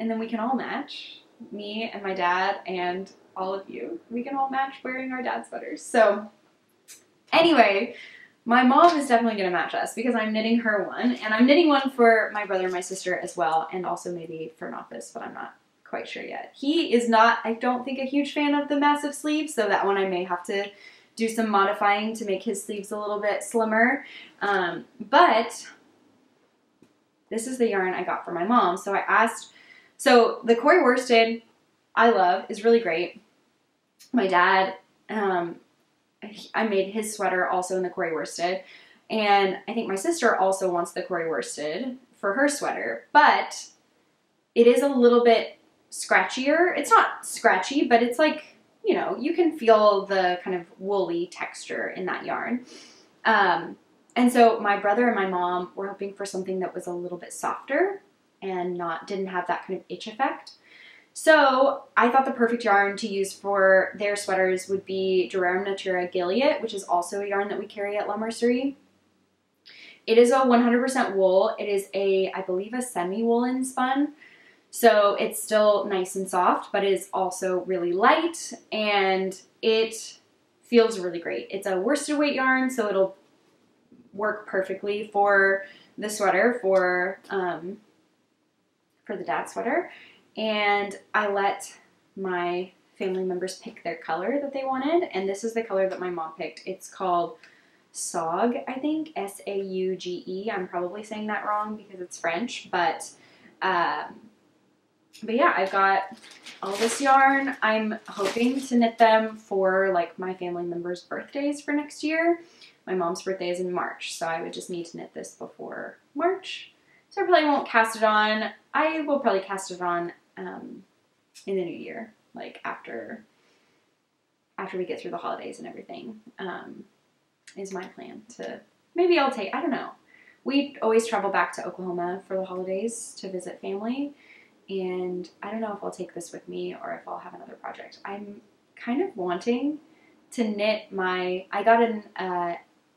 And then we can all match. Me and my dad and all of you. We can all match wearing our dad sweaters. So anyway, my mom is definitely going to match us because I'm knitting her one. And I'm knitting one for my brother and my sister as well. And also maybe for an office, but I'm not quite sure yet. He is not, I don't think, a huge fan of the massive sleeves. So that one I may have to do some modifying to make his sleeves a little bit slimmer. But this is the yarn I got for my mom. So I asked, so the Corrie worsted, I love, is really great. My dad, I made his sweater also in the Corrie worsted. And I think my sister also wants the Corrie worsted for her sweater. But it is a little bit scratchier. It's not scratchy, but it's like, you know, you can feel the kind of woolly texture in that yarn. And so my brother and my mom were hoping for something that was a little bit softer and didn't have that kind of itch effect. So I thought the perfect yarn to use for their sweaters would be Rerum Natura Gilliatt, which is also a yarn that we carry at La Mercerie. It is a 100% wool. It is I believe a semi-woolen spun. So it's still nice and soft, but it is also really light, and it feels really great. It's a worsted weight yarn, so it'll work perfectly for the sweater, for the dad sweater. And I let my family members pick their color that they wanted, and this is the color that my mom picked. It's called Sauge, I think, S-A-U-G-E. I'm probably saying that wrong because it's French, but yeah, I've got all this yarn. I'm hoping to knit them for like my family members' birthdays for next year. My mom's birthday is in March, so I would just need to knit this before March. So I probably won't cast it on. I will probably cast it on in the new year, like after we get through the holidays and everything, is my plan. To maybe I don't know. We always travel back to Oklahoma for the holidays to visit family, and I don't know if I'll take this with me or if I'll have another project. I'm kind of wanting to knit I got an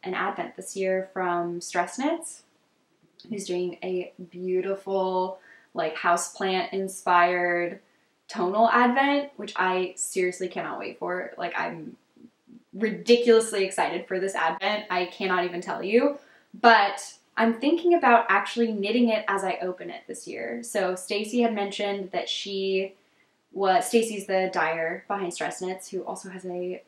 advent this year from Stress Knits, who's doing a beautiful like houseplant inspired tonal advent, which I seriously cannot wait for. Like, I'm ridiculously excited for this advent. I cannot even tell you, but I'm thinking about actually knitting it as I open it this year. So Stacy had mentioned that Stacy's the dyer behind Stress Knits, who also has a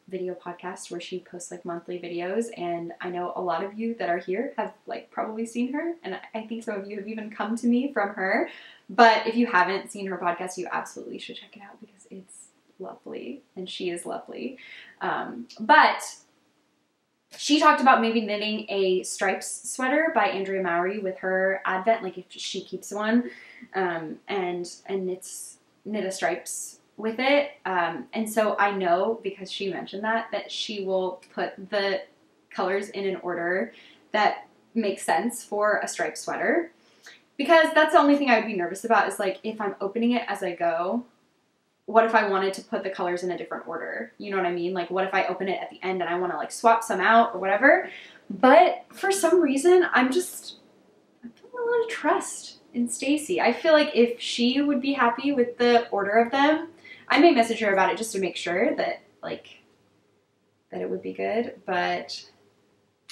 video podcast where she posts like monthly videos, and I know a lot of you that are here have like probably seen her, and I think some of you have even come to me from her. But if you haven't seen her podcast, you absolutely should check it out because it's lovely, and she is lovely. But she talked about maybe knitting a stripes sweater by Andrea Mowry with her advent, like if she keeps one, and knit a stripes with it. And so I know, because she mentioned that she will put the colors in an order that makes sense for a striped sweater. Because that's the only thing I would be nervous about, is like if I'm opening it as I go, what if I wanted to put the colors in a different order? You know what I mean? Like, what if I open it at the end and I want to like swap some out or whatever? But for some reason, I'm feeling a lot of trust in Stacy. I feel like if she would be happy with the order of them, I may message her about it just to make sure that it would be good. But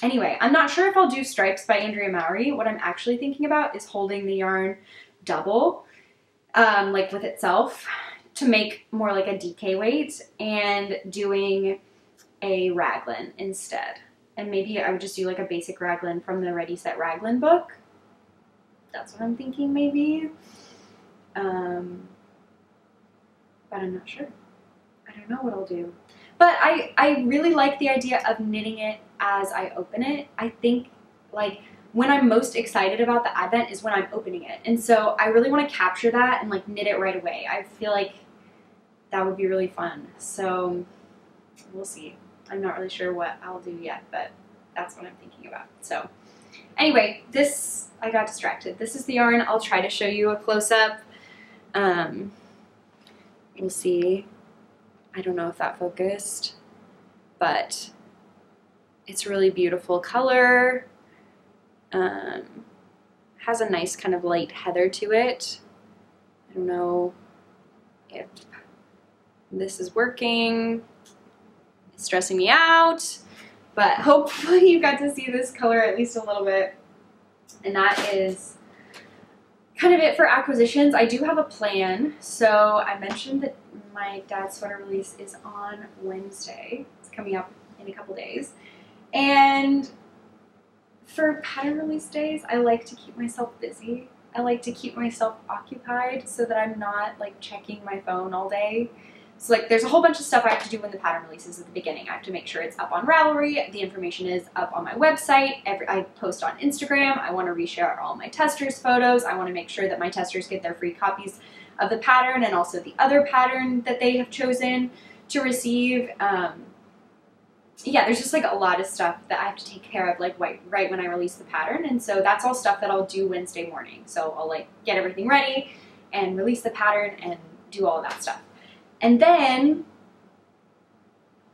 anyway, I'm not sure if I'll do stripes by Andrea Mowry. What I'm actually thinking about is holding the yarn double, like with itself, to make more like a DK weight, and doing a raglan instead. And maybe I would just do like a basic raglan from the Ready Set Raglan book. That's what I'm thinking, maybe. But I'm not sure. I don't know what I'll do. But I really like the idea of knitting it as I open it. I think like when I'm most excited about the advent is when I'm opening it. And so I really want to capture that and like knit it right away. I feel like that would be really fun. So we'll see. I'm not really sure what I'll do yet, but that's what I'm thinking about. So anyway, I got distracted. This is the yarn. I'll try to show you a close-up. We'll see. I don't know if that focused, but it's a really beautiful color. Has a nice kind of light heather to it. I don't know if this is working. It's stressing me out, but hopefully you got to see this color at least a little bit. And that is kind of it for acquisitions. I do have a plan. So I mentioned that my dad's sweater release is on Wednesday. It's coming up in a couple days. And for pattern release days, I like to keep myself busy. I like to keep myself occupied so that I'm not like checking my phone all day. So like there's a whole bunch of stuff I have to do when the pattern releases at the beginning. I have to make sure it's up on Ravelry. The information is up on my website. I post on Instagram. I want to reshare all my testers' photos. I want to make sure that my testers get their free copies of the pattern and also the other pattern that they have chosen to receive. Yeah, there's just like a lot of stuff that I have to take care of like right when I release the pattern, and so that's all stuff that I'll do Wednesday morning. So I'll like get everything ready and release the pattern and do all of that stuff. And then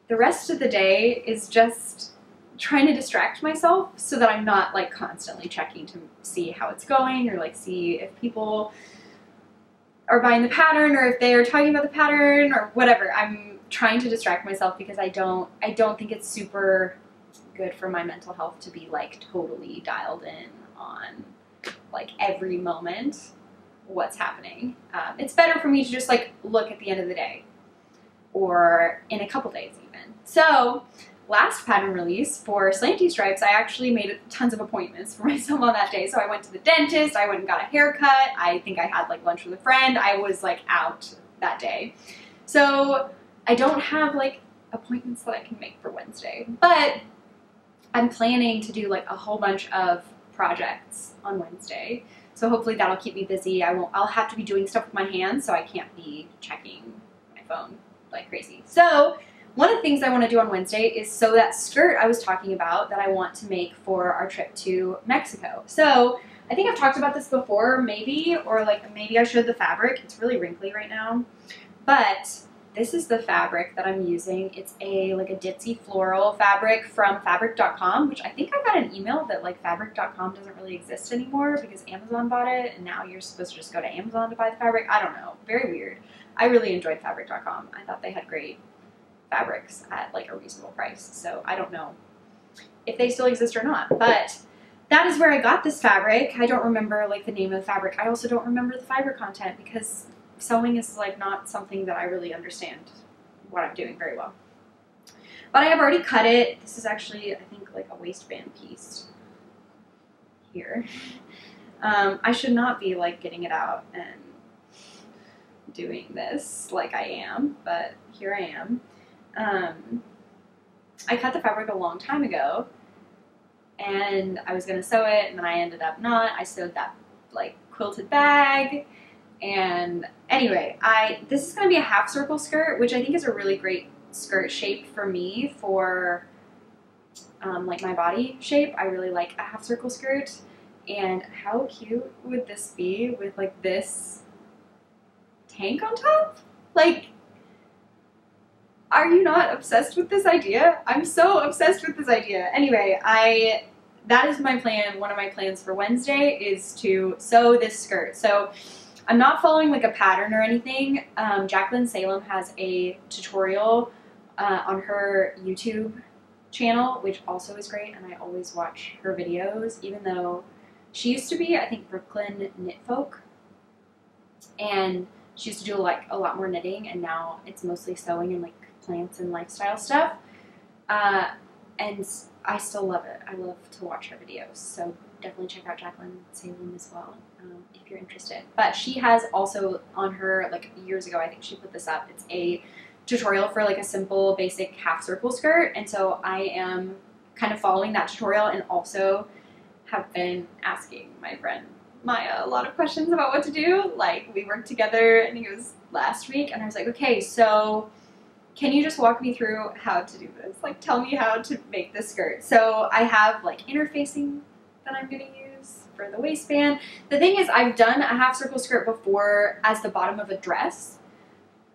the rest of the day is just trying to distract myself so that I'm not like constantly checking to see how it's going or like see if people are buying the pattern or if they are talking about the pattern or whatever. I'm trying to distract myself because I don't think it's super good for my mental health to be like totally dialed in on like every moment what's happening. It's better for me to just like look at the end of the day or in a couple days even. So last pattern release for Slanty Stripes, I actually made tons of appointments for myself on that day. So I went to the dentist, I went and got a haircut, I think I had like lunch with a friend, I was like out that day. So I don't have like appointments that I can make for Wednesday, but I'm planning to do like a whole bunch of projects on Wednesday. So hopefully that'll keep me busy. I'll have to be doing stuff with my hands, so I can't be checking my phone like crazy. So one of the things I want to do on Wednesday is sew that skirt I was talking about that I want to make for our trip to Mexico. So I think I've talked about this before, maybe, or like maybe I showed the fabric. It's really wrinkly right now, but this is the fabric that I'm using. It's like a ditzy floral fabric from fabric.com, which I think I got an email that like fabric.com doesn't really exist anymore because Amazon bought it and now you're supposed to just go to Amazon to buy the fabric. I don't know. Very weird. I really enjoyed fabric.com. I thought they had great fabrics at like a reasonable price. So I don't know if they still exist or not, but that is where I got this fabric. I don't remember like the name of the fabric. I also don't remember the fiber content because sewing is like not something that I really understand what I'm doing very well. But I have already cut it. This is actually, I think, like a waistband piece here. I should not be like getting it out and doing this like I am, but here I am. I cut the fabric a long time ago and I was going to sew it and then I ended up not. I sewed that like quilted bag. And anyway, this is going to be a half circle skirt, which I think is a really great skirt shape for me for like my body shape. I really like a half circle skirt. And how cute would this be with like this tank on top? Like, are you not obsessed with this idea? I'm so obsessed with this idea. Anyway, that is my plan. One of my plans for Wednesday is to sew this skirt. So I'm not following like a pattern or anything. Jacqueline Salem has a tutorial on her YouTube channel, which also is great, and I always watch her videos, even though she used to be, I think, Brooklyn Knit Folk, and she used to do like a lot more knitting, and now it's mostly sewing and like plants and lifestyle stuff. And I still love it. I love to watch her videos, so definitely check out Jacqueline Salem as well if you're interested. But she has also on her, like years ago, I think she put this up. It's a tutorial for like a simple basic half circle skirt, and so I am kind of following that tutorial and also have been asking my friend Maya a lot of questions about what to do. Like, we worked together, I think it was last week, and I was like, okay, so can you just walk me through how to do this? Like, tell me how to make this skirt. So I have like interfacing that I'm gonna use for the waistband. The thing is, I've done a half circle skirt before as the bottom of a dress.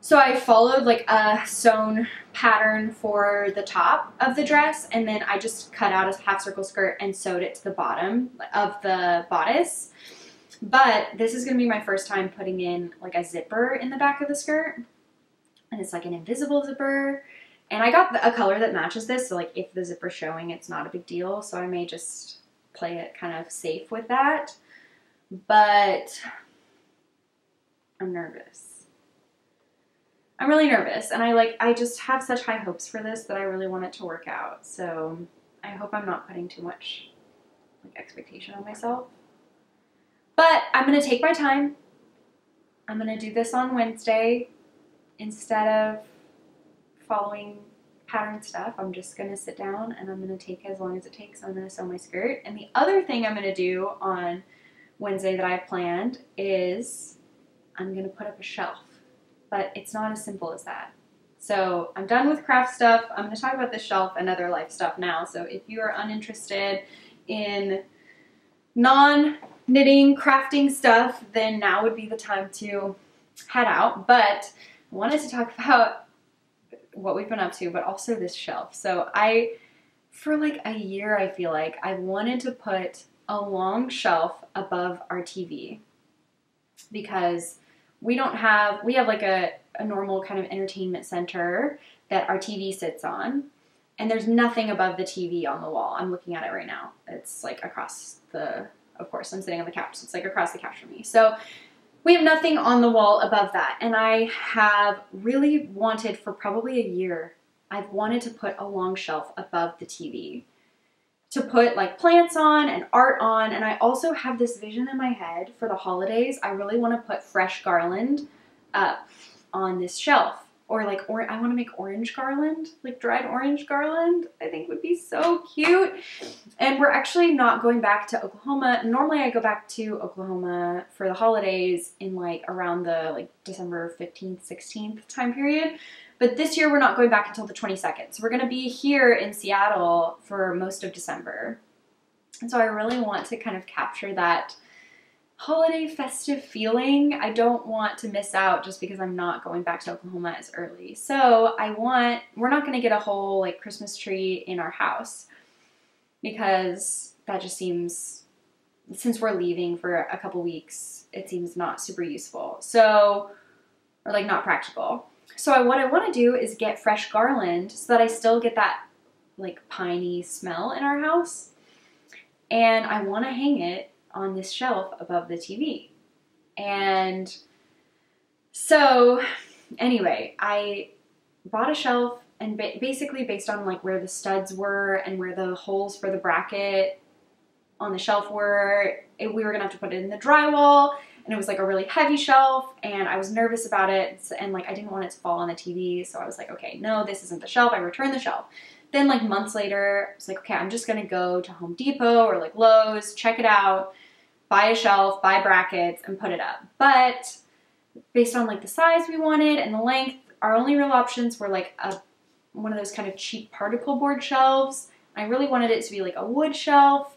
So I followed like a sewn pattern for the top of the dress, and then I just cut out a half circle skirt and sewed it to the bottom of the bodice. But this is gonna be my first time putting in like a zipper in the back of the skirt. And it's like an invisible zipper. And I got a color that matches this, so like if the zipper's showing, it's not a big deal. So I may just play it kind of safe with that. But I'm nervous. I'm really nervous, and I just have such high hopes for this that I really want it to work out. So I hope I'm not putting too much like expectation on myself. But I'm gonna take my time. I'm gonna do this on Wednesday. Instead of following pattern stuff, I'm just going to sit down and I'm going to take as long as it takes. I'm going to sew my skirt. And the other thing I'm going to do on Wednesday that I have planned is I'm gonna put up a shelf. But it's not as simple as that. So I'm done with craft stuff. I'm gonna talk about this shelf and other life stuff now. So if you are uninterested in non-knitting, crafting stuff, then now would be the time to head out. But I wanted to talk about what we've been up to, but also this shelf. So for like a year, I feel like I wanted to put a long shelf above our TV because we have like a normal kind of entertainment center that our TV sits on, and there's nothing above the TV on the wall. I'm looking at it right now. It's like across of course I'm sitting on the couch, so it's like across the couch from me. So we have nothing on the wall above that, and I have really wanted for probably a year, I've wanted to put a long shelf above the TV to put like plants on and art on. And I also have this vision in my head for the holidays. I really want to put fresh garland up on this shelf, or like, I want to make orange garland, like dried orange garland. I think would be so cute. And we're actually not going back to Oklahoma. Normally I go back to Oklahoma for the holidays in like around the like December 15th, 16th time period. But this year we're not going back until the 22nd. So we're going to be here in Seattle for most of December. And so I really want to kind of capture that holiday festive feeling. I don't want to miss out just because I'm not going back to Oklahoma as early. So we're not going to get a whole like Christmas tree in our house because that just seems, since we're leaving for a couple weeks, it seems not super useful. So, or like not practical. So what I want to do is get fresh garland so that I still get that like piney smell in our house. And I want to hang it on this shelf above the TV. And so anyway, I bought a shelf, and basically based on like where the studs were and where the holes for the bracket on the shelf were, we were gonna have to put it in the drywall. And it was like a really heavy shelf, and I was nervous about it, and like I didn't want it to fall on the TV, so I was like, okay, no, this isn't the shelf. I returned the shelf. Then like months later, I was like, okay, I'm just gonna go to Home Depot or like Lowe's, check it out, buy a shelf, buy brackets, and put it up. But based on like the size we wanted and the length, our only real options were like one of those kind of cheap particle board shelves. I really wanted it to be like a wood shelf.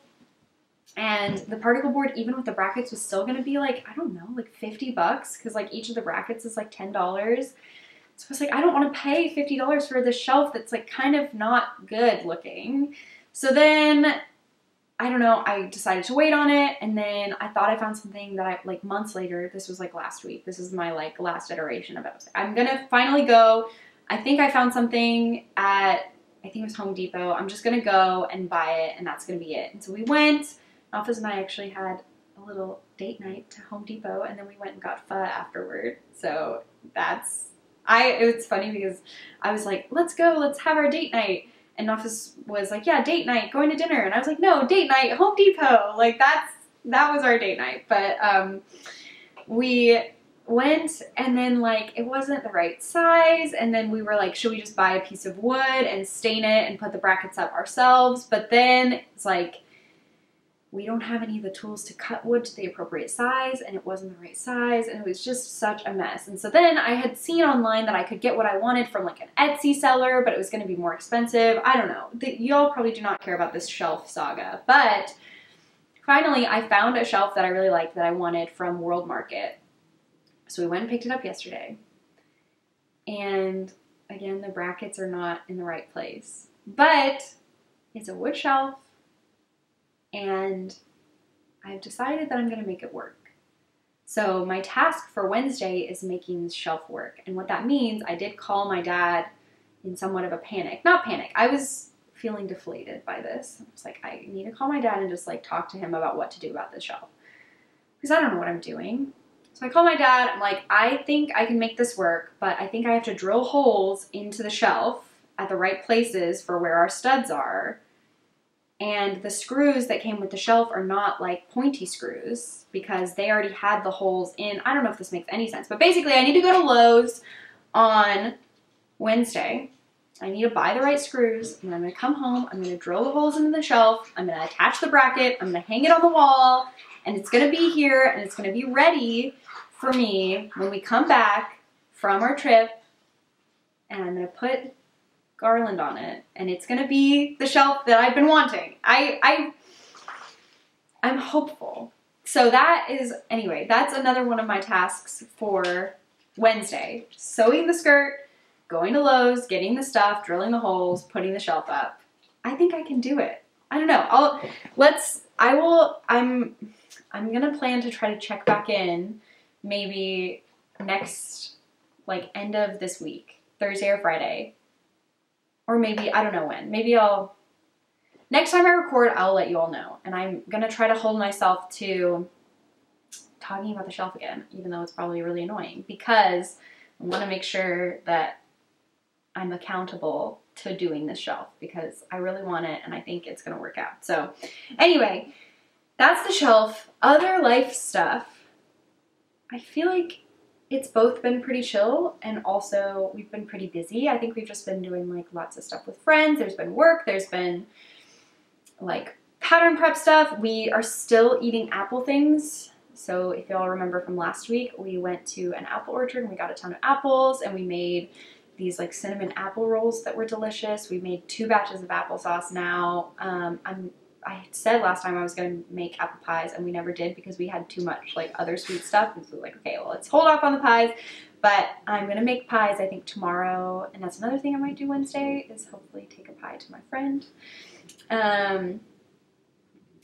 And the particle board, even with the brackets, was still going to be like, I don't know, like $50 because like each of the brackets is like $10. So I was like, I don't want to pay $50 for this shelf that's like kind of not good looking. So then, I don't know, I decided to wait on it. And then I thought I found something that like months later, this was like last week. This is my like last iteration of it. I'm going to finally go. I think I found something at, I think it was Home Depot. I'm just going to go and buy it, and that's going to be it. And so we went. Office and I actually had a little date night to Home Depot, and then we went and got pho afterward. So it was funny because I was like, let's go, let's have our date night. And Office was like, yeah, date night, going to dinner. And I was like, no, date night, Home Depot. Like that was our date night. But we went, and then like it wasn't the right size. And then we were like, should we just buy a piece of wood and stain it and put the brackets up ourselves? But then it's like, we don't have any of the tools to cut wood to the appropriate size, and it wasn't the right size, and it was just such a mess. And so then I had seen online that I could get what I wanted from like an Etsy seller, but it was going to be more expensive. I don't know. Y'all probably do not care about this shelf saga, but finally I found a shelf that I really liked that I wanted from World Market. So we went and picked it up yesterday. And again, the brackets are not in the right place, but it's a wood shelf. And I've decided that I'm going to make it work. So my task for Wednesday is making this shelf work. And what that means, I did call my dad in somewhat of a panic. Not panic. I was feeling deflated by this. I was like, I need to call my dad and just like talk to him about what to do about this shelf. Because I don't know what I'm doing. So I call my dad. I'm like, I think I can make this work, but I think I have to drill holes into the shelf at the right places for where our studs are. And the screws that came with the shelf are not like pointy screws because they already had the holes in. I don't know if this makes any sense, but basically I need to go to Lowe's on Wednesday. I need to buy the right screws, and I'm going to come home. I'm going to drill the holes into the shelf. I'm going to attach the bracket. I'm going to hang it on the wall, and it's going to be here, and it's going to be ready for me when we come back from our trip, and I'm going to put garland on it, and it's going to be the shelf that I've been wanting. I'm hopeful. So that is, anyway, that's another one of my tasks for Wednesday. Sewing the skirt, going to Lowe's, getting the stuff, drilling the holes, putting the shelf up. I think I can do it. I don't know. I'm gonna plan to try to check back in maybe next, like, end of this week, Thursday or Friday. Or maybe, I don't know when. Maybe next time I record, I'll let you all know. And I'm gonna try to hold myself to talking about the shelf again, even though it's probably really annoying, because I wanna make sure that I'm accountable to doing this shelf, because I really want it and I think it's gonna work out. So anyway, that's the shelf. Other life stuff, I feel like it's both been pretty chill and also we've been pretty busy. I think we've just been doing like lots of stuff with friends. There's been work, there's been like pattern prep stuff. We are still eating apple things. So if y'all remember from last week, we went to an apple orchard and we got a ton of apples and we made these like cinnamon apple rolls that were delicious. We made 2 batches of applesauce now. I said last time I was going to make apple pies and we never did because we had too much like other sweet stuff. And so like, okay, well, let's hold off on the pies, but I'm going to make pies, I think, tomorrow. And that's another thing I might do Wednesday is hopefully take a pie to my friend.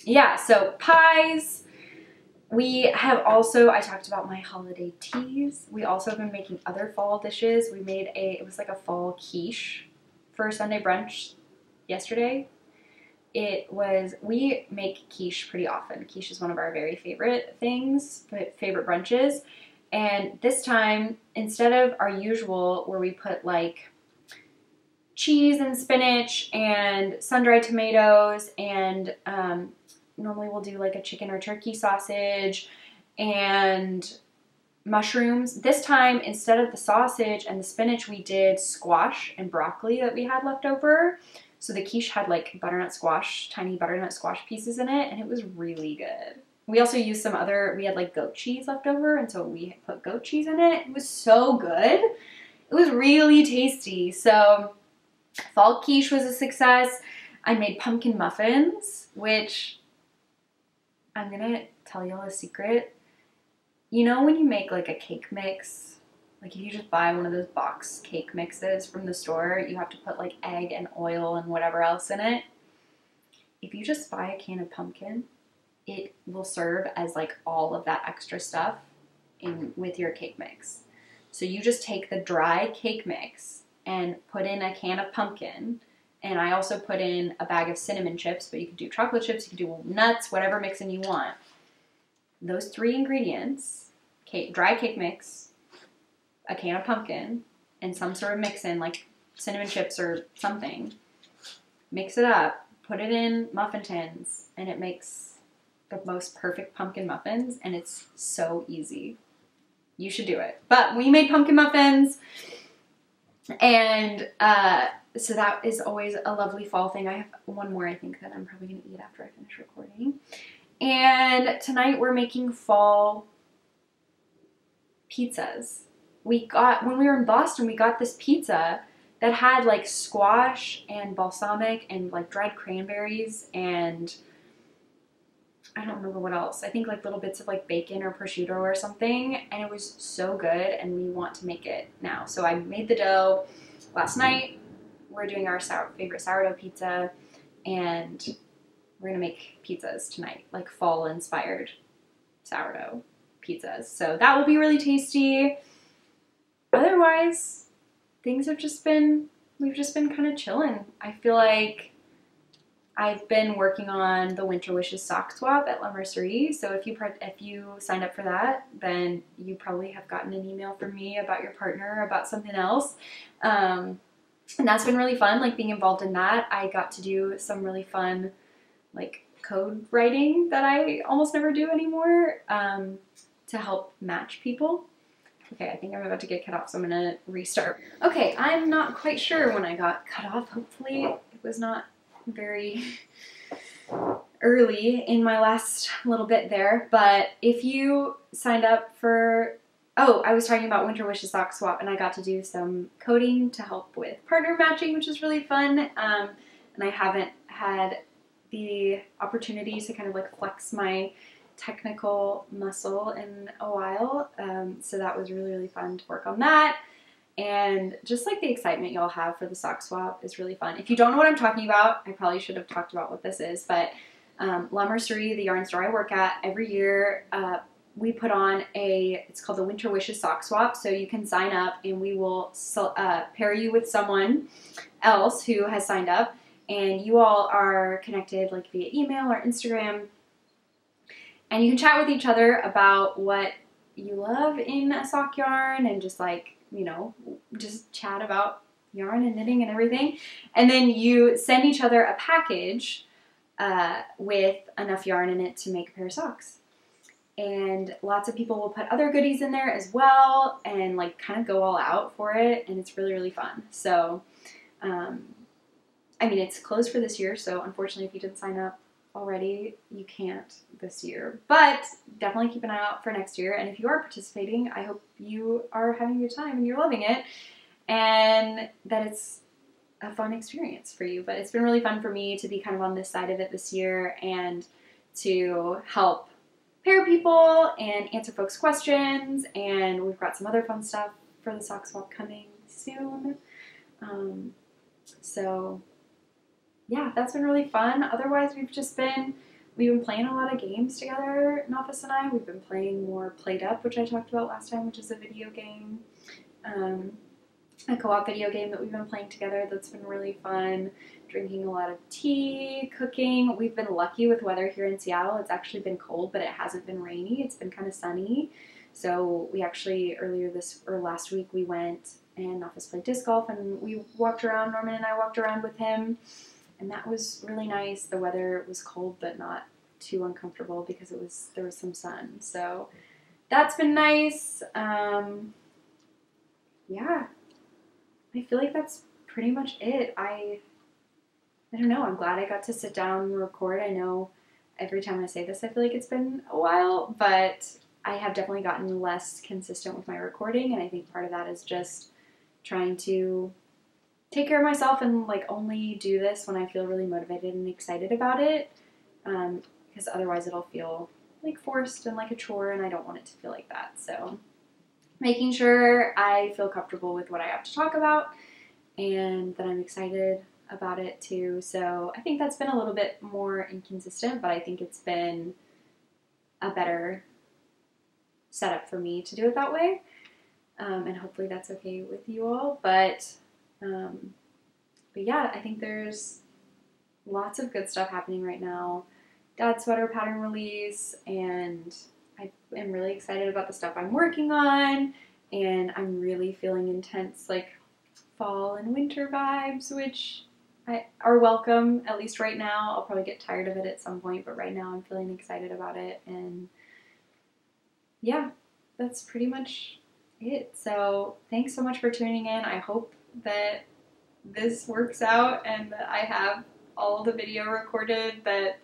Yeah, so pies. We have also, I talked about my holiday teas. We also have been making other fall dishes. We made it was like a fall quiche for Sunday brunch yesterday. We make quiche pretty often. Quiche is one of our very favorite things, favorite brunches. And this time, instead of our usual where we put like cheese and spinach and sun-dried tomatoes and normally we'll do like a chicken or turkey sausage and mushrooms. This time, instead of the sausage and the spinach, we did squash and broccoli that we had left over. So the quiche had like butternut squash, tiny butternut squash pieces in it, and it was really good. We also used we had like goat cheese left over, and so we put goat cheese in it. It was so good. It was really tasty. So fall quiche was a success. I made pumpkin muffins, which I'm gonna tell y'all a secret. You know when you make like a cake mix, like if you just buy one of those box cake mixes from the store, you have to put like egg and oil and whatever else in it. If you just buy a can of pumpkin, it will serve as like all of that extra stuff with your cake mix. So you just take the dry cake mix and put in a can of pumpkin. And I also put in a bag of cinnamon chips, but you could do chocolate chips, you could do nuts, whatever mixin' you want. Those 3 ingredients, dry cake mix, a can of pumpkin, and some sort of mix-in, like cinnamon chips or something. Mix it up, put it in muffin tins, and it makes the most perfect pumpkin muffins, and it's so easy. You should do it. But we made pumpkin muffins, and so that is always a lovely fall thing. I have one more, I think, that I'm probably going to eat after I finish recording. And tonight we're making fall pizzas. When we were in Boston, we got this pizza that had like squash and balsamic and like dried cranberries and I don't remember what else. I think like little bits of like bacon or prosciutto or something. And it was so good and we want to make it now. So I made the dough last night. We're doing our favorite sourdough pizza and we're gonna make pizzas tonight, like fall inspired sourdough pizzas. So that will be really tasty. Otherwise, we've just been kind of chilling. I feel like I've been working on the Winter Wishes sock swap at La Mercerie. So if you signed up for that, then you probably have gotten an email from me about your partner, about something else. And that's been really fun, like being involved in that. I got to do some really fun like code writing that I almost never do anymore to help match people. Okay, I think I'm about to get cut off, so I'm gonna restart. Okay, I'm not quite sure when I got cut off. Hopefully it was not very early in my last little bit there, but if you signed up for Oh, I was talking about Winter Wishes sock swap, and I got to do some coding to help with partner matching, which is really fun. And I haven't had the opportunity to kind of like flex my technical muscle in a while. So that was really, really fun to work on that. And just like the excitement y'all have for the sock swap is really fun. If you don't know what I'm talking about, I probably should have talked about what this is, but Sari, the yarn store I work at, every year we put on it's called the Winter Wishes sock swap. So you can sign up and we will pair you with someone else who has signed up, and you all are connected like via email or Instagram, and you can chat with each other about what you love in a sock yarn and just like, you know, just chat about yarn and knitting and everything. And then you send each other a package with enough yarn in it to make a pair of socks. And lots of people will put other goodies in there as well and like kind of go all out for it, and it's really, really fun. So, I mean, it's closed for this year, so unfortunately if you didn't sign up already, you can't this year. But definitely keep an eye out for next year, and if you are participating, I hope you are having a good time and you're loving it, and that it's a fun experience for you. But it's been really fun for me to be kind of on this side of it this year and to help pair people and answer folks' questions, and we've got some other fun stuff for the sock swap coming soon. So yeah, that's been really fun. Otherwise, we've been playing a lot of games together, Nafis and I. We've been playing more Played Up, which I talked about last time, which is a video game, a co-op video game that we've been playing together that's been really fun. Drinking a lot of tea, cooking. We've been lucky with weather here in Seattle. It's actually been cold, but it hasn't been rainy. It's been kind of sunny. So we actually, last week, we went and Nafis played disc golf, and we walked around. Norman and I walked around with him, and that was really nice. The weather was cold, but not too uncomfortable because there was some sun. So that's been nice. Yeah, I feel like that's pretty much it. I don't know. I'm glad I got to sit down and record. I know every time I say this, I feel like it's been a while, but I have definitely gotten less consistent with my recording, and I think part of that is just trying to take care of myself and like only do this when I feel really motivated and excited about it, because otherwise it'll feel like forced and like a chore, and I don't want it to feel like that. So making sure I feel comfortable with what I have to talk about and that I'm excited about it too. So I think that's been a little bit more inconsistent, but I think it's been a better setup for me to do it that way, and hopefully that's okay with you all. But yeah, I think there's lots of good stuff happening right now. Dad sweater pattern release, and I am really excited about the stuff I'm working on, and I'm really feeling intense like fall and winter vibes, which are welcome, at least right now. I'll probably get tired of it at some point, but right now I'm feeling excited about it. And yeah, that's pretty much it. So thanks so much for tuning in. I hope that this works out and that I have all the video recorded that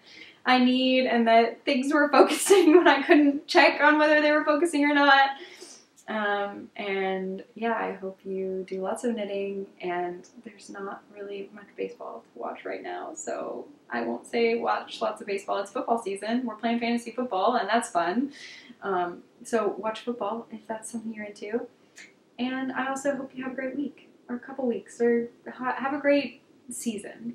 I need, and that things were focusing when I couldn't check on whether they were focusing or not. And yeah, I hope you do lots of knitting, and there's not really much baseball to watch right now, so I won't say watch lots of baseball. It's football season. We're playing fantasy football, and that's fun. So watch football if that's something you're into. And I also hope you have a great week, or a couple weeks, or have a great season.